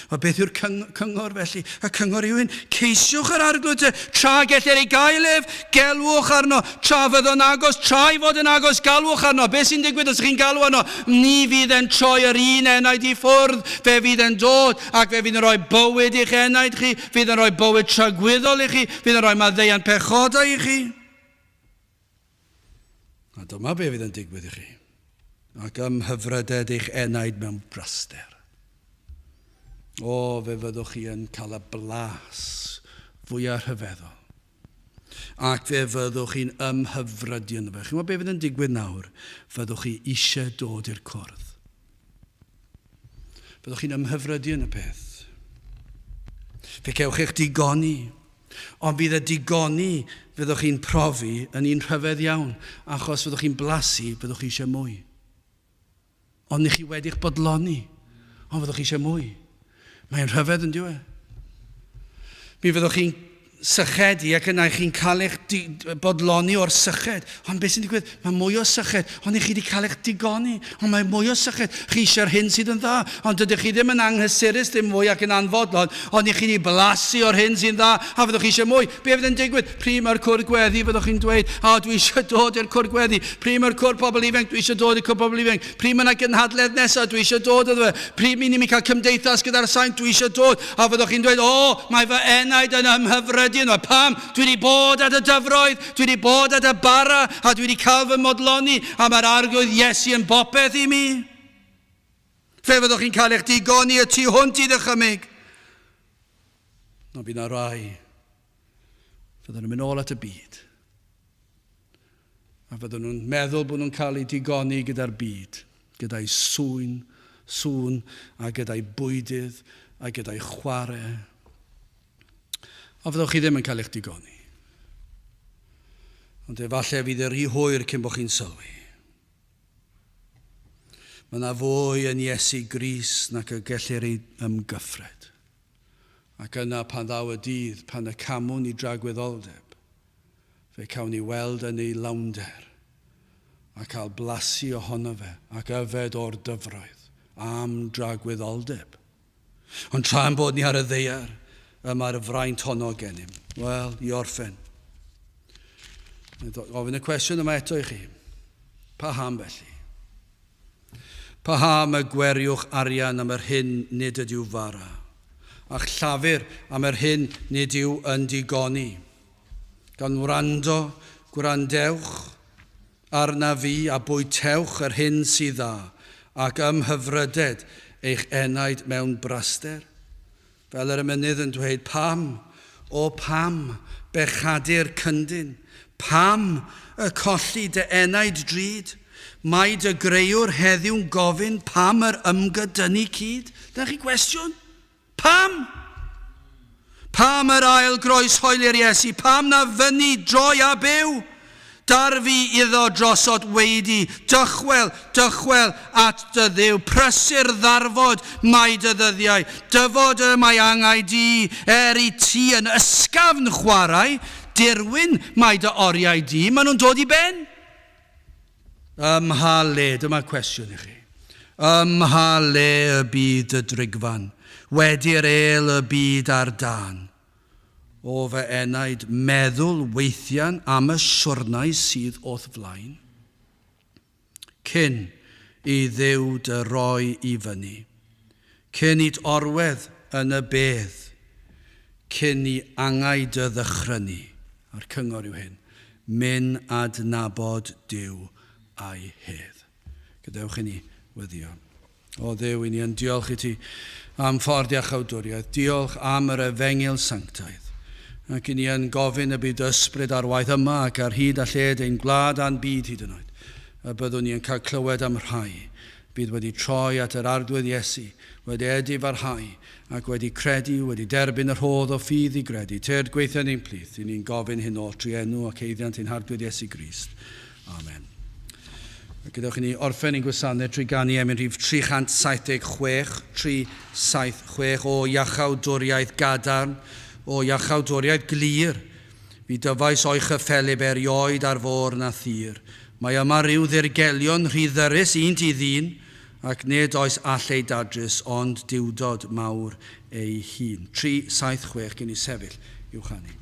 A beth yw'r cyngor felly? Y cyngor yw hyn, ceisiwch yr arglwydd tra gellir ei gaelef, gelwch arno, tra fydd yn agos, tra i fod yn agos, galwch arno. Beth sy'n digwydd os chi'n galw arno? Ni fydd yn troi yr un enaid i ffwrdd, fe fydd yn dod, ac fe fydd yn rhoi bywyd i'ch enaid chi, fydd yn rhoi bywyd tragwyddol i chi, fydd yn rhoi maddeuant pechodau i chi. A dyma be fydd yn digwydd i chi. Ac ymhyfryded eich enaid mewn braster. O, fe fyddwch chi yn cael y blas fwyaf rhyfeddol. Ac fe fyddwch chi'n ymhyfrydu yn fe. Chi'n gwybod be fydd yn digwydd nawr? Fyddwch chi eisiau dod i'r cwrdd. Fyddwch chi'n ymhyfrydu yn y peth. Fe cewch eich digoni. Ond bydd y digoni fyddwch chi'n profi yn un rhyfedd iawn. Achos fyddwch chi'n blasu, fyddwch chi eisiau mwy. Ond ni chi wedi'ch bodloni. Ond fyddwch chi eisiau mwy. Mae'n rhyfedd yn diwedd. Mi fyddwch chi'n sychedu ac yna chi'n cael eich bodloni o'r syched. Ond beth sy'n digwydd? Mae mwy o syched. Ond chi wedi cael eich digoni. Ond mae mwy o syched. Chi eisiau'r hyn sydd yn dda. Ond dydych chi ddim yn anghysurus dim mwy ac yn anfodlon. Ond chi wedi blasu o'r hyn sy'n dda. A fyddwch chi eisiau mwy. Be fydd yn digwydd? Pryd mae'r cwrdd gweddi fyddwch chi'n dweud, dwi eisiau dod i'r cwrdd gweddi. Pryd mae'r cwrdd pobl ifanc, dwi eisiau dod i'r cwrdd pobl ifanc. Pryd mae'na gynhadledd nesaf, dwi eisiau dod iddo fe. Pryd mi'n cael cymdeithas gyda'r saint, dwi eisiau dod. A fyddwch chi'n dweud, mae fy enaid yn ymhyfryd. Pam, dwi wedi bod at y dyfroedd, dwi wedi bod at y bara, a dwi wedi cael fy modloni, a mae'r arglwydd Iesu yn bopeth i mi. Fe fyddwch chi'n cael eich digoni y tu hwnt i ddychymig. No, bydd na rai. Fyddwn nhw'n mynd ôl at y byd. A fyddwn nhw'n meddwl bod nhw'n cael eu digoni gyda'r byd. Gyda'i sŵn, a gyda'i bwydydd, a gyda'i chwarae. A fyddwch chi ddim yn cael eich digoni. Ond efallai fydd yr rhy hwyr cyn bod chi'n sylwi. Mae yna fwy yn Iesu Grist nac y gellir ei ymgyffred. Ac yna pan ddaw y dydd, pan y camwn i dragwyddoldeb, fe cawn ni weld yn ei lawnder a cael blasu ohono fe ac yfed o'r dyfroedd am dragwyddoldeb. Ond tra'n bod ni ar y ddaear, yma'r fraint honno gennym. Wel, i orffen. Ofyn y cwestiwn yma eto i chi. Paham felly? Paham y gweriwch arian am yr hyn nid ydyw fara, a'ch llafur am yr hyn nid yw yn digoni. Gan gwrandewch arna fi a bwytewch yr hyn sydd dda, ac ymhyfryded eich enaid mewn braster. Fel yr ymynydd yn dweud, pam, bechadur cyndyn, pam y colli dy enaid drud, mae dy greuwr heddiw'n gofyn pam yr ymgydynu cyd? Dyna chi gwestiwn? Pam? Pam yr ail groes hoeli'r Iesu? Pam na fyny droi a byw? Dar fi iddo drosod weidi, dychwel at dy ddiw, prysur ddarfod mae dy ddyddiau, dyfod y mae angau di, i ti yn ysgafn chwarae, dirwyn mae dy oriau di, maen nhw'n dod i ben. Ymhale, dyma cwestiwn i chi. Ymhale y byd y drigfan, wedi'r el y byd ar dan. O fy enaid meddwl weithian am y siwrnau sydd o'th flaen. Cyn i ddiw dy roi i fyny, cyn i'd orwedd yn y bedd, cyn i angau dy ddychrynu. A'r cyngor yw hyn, myn adnabod Duw a'i hedd. Gadewch i ni weddio. O Dduw, i ni yn diolch i ti am ffordd a chawdwriaeth. Diolch am yr efengil sanctaidd. Ac i ni yn gofyn y bydd ysbryd ar waith yma ac ar hyd a lled ein gwlad a'n byd hyd yn oed. A byddwn ni yn cael clywed am rhai bydd wedi troi at yr arglwydd Iesu, wedi edi farhau, ac wedi credu, wedi derbyn yr hodd o ffydd i gredu. Tyrd gweithio ni'n plith, i ni'n gofyn hyn o tri enw ac eiddiant i'n harglwydd Iesu Grist. Amen. Gydewch i ni orffen i'n gwasanaeth trwy ganu am yn rhif 376, 376 o iachawdwriaeth gadarn, o iachawdwriaeth glir. Fi dyfais o'i chyffelib erioed ar fôr na thir. Mae yma rhyw ddirgelion rhyddyrus un ti ddyn, ac nid oes allai dadrys, ond diwdod mawr ei hun. 376 gen i sefyll i'w chanu.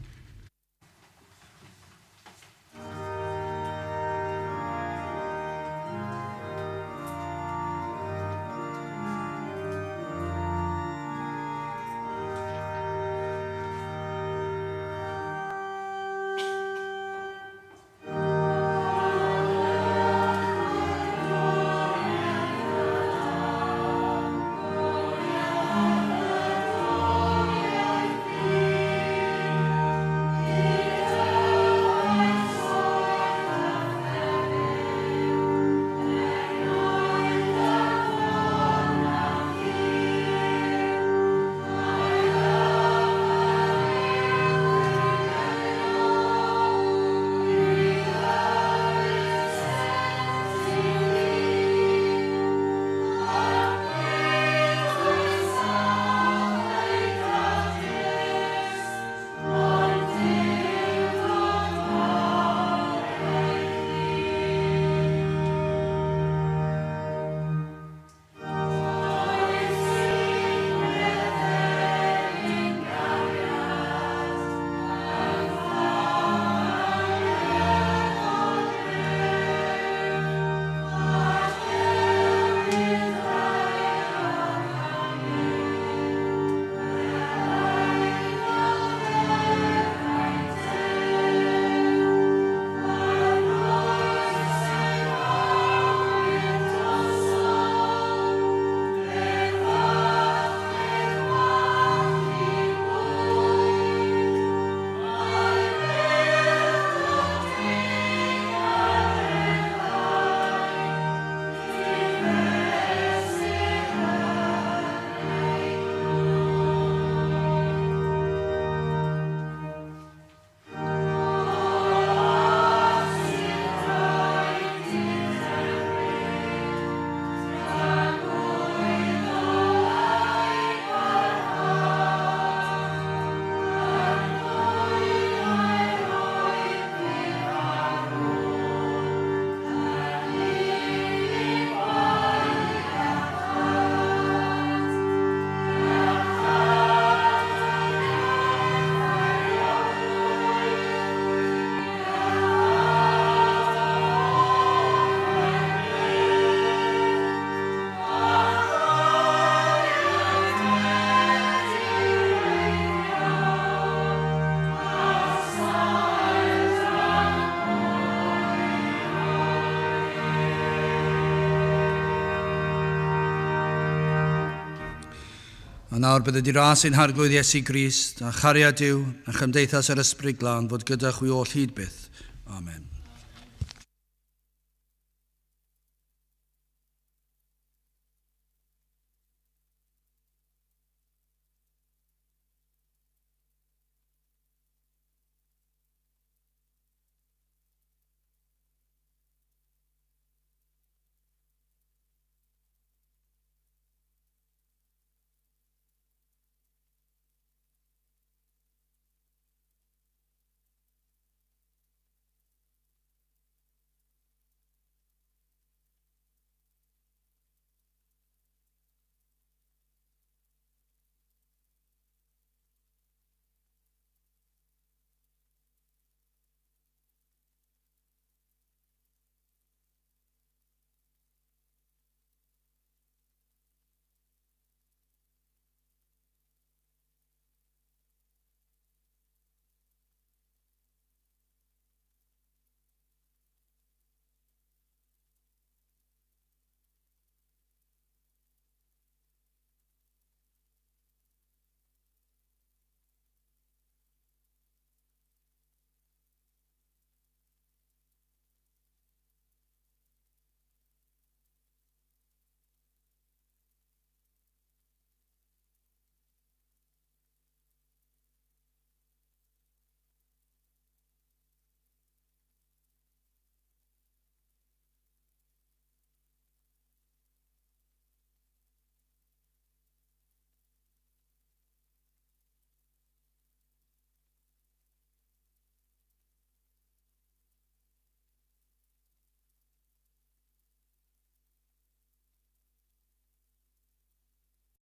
A nawr bydd wedi ras ein harglwydd Iesu Grist, a chariad Duw, a chymdeithas yr Ysbryd Glân fod gyda chwi o hyd byth. Amen.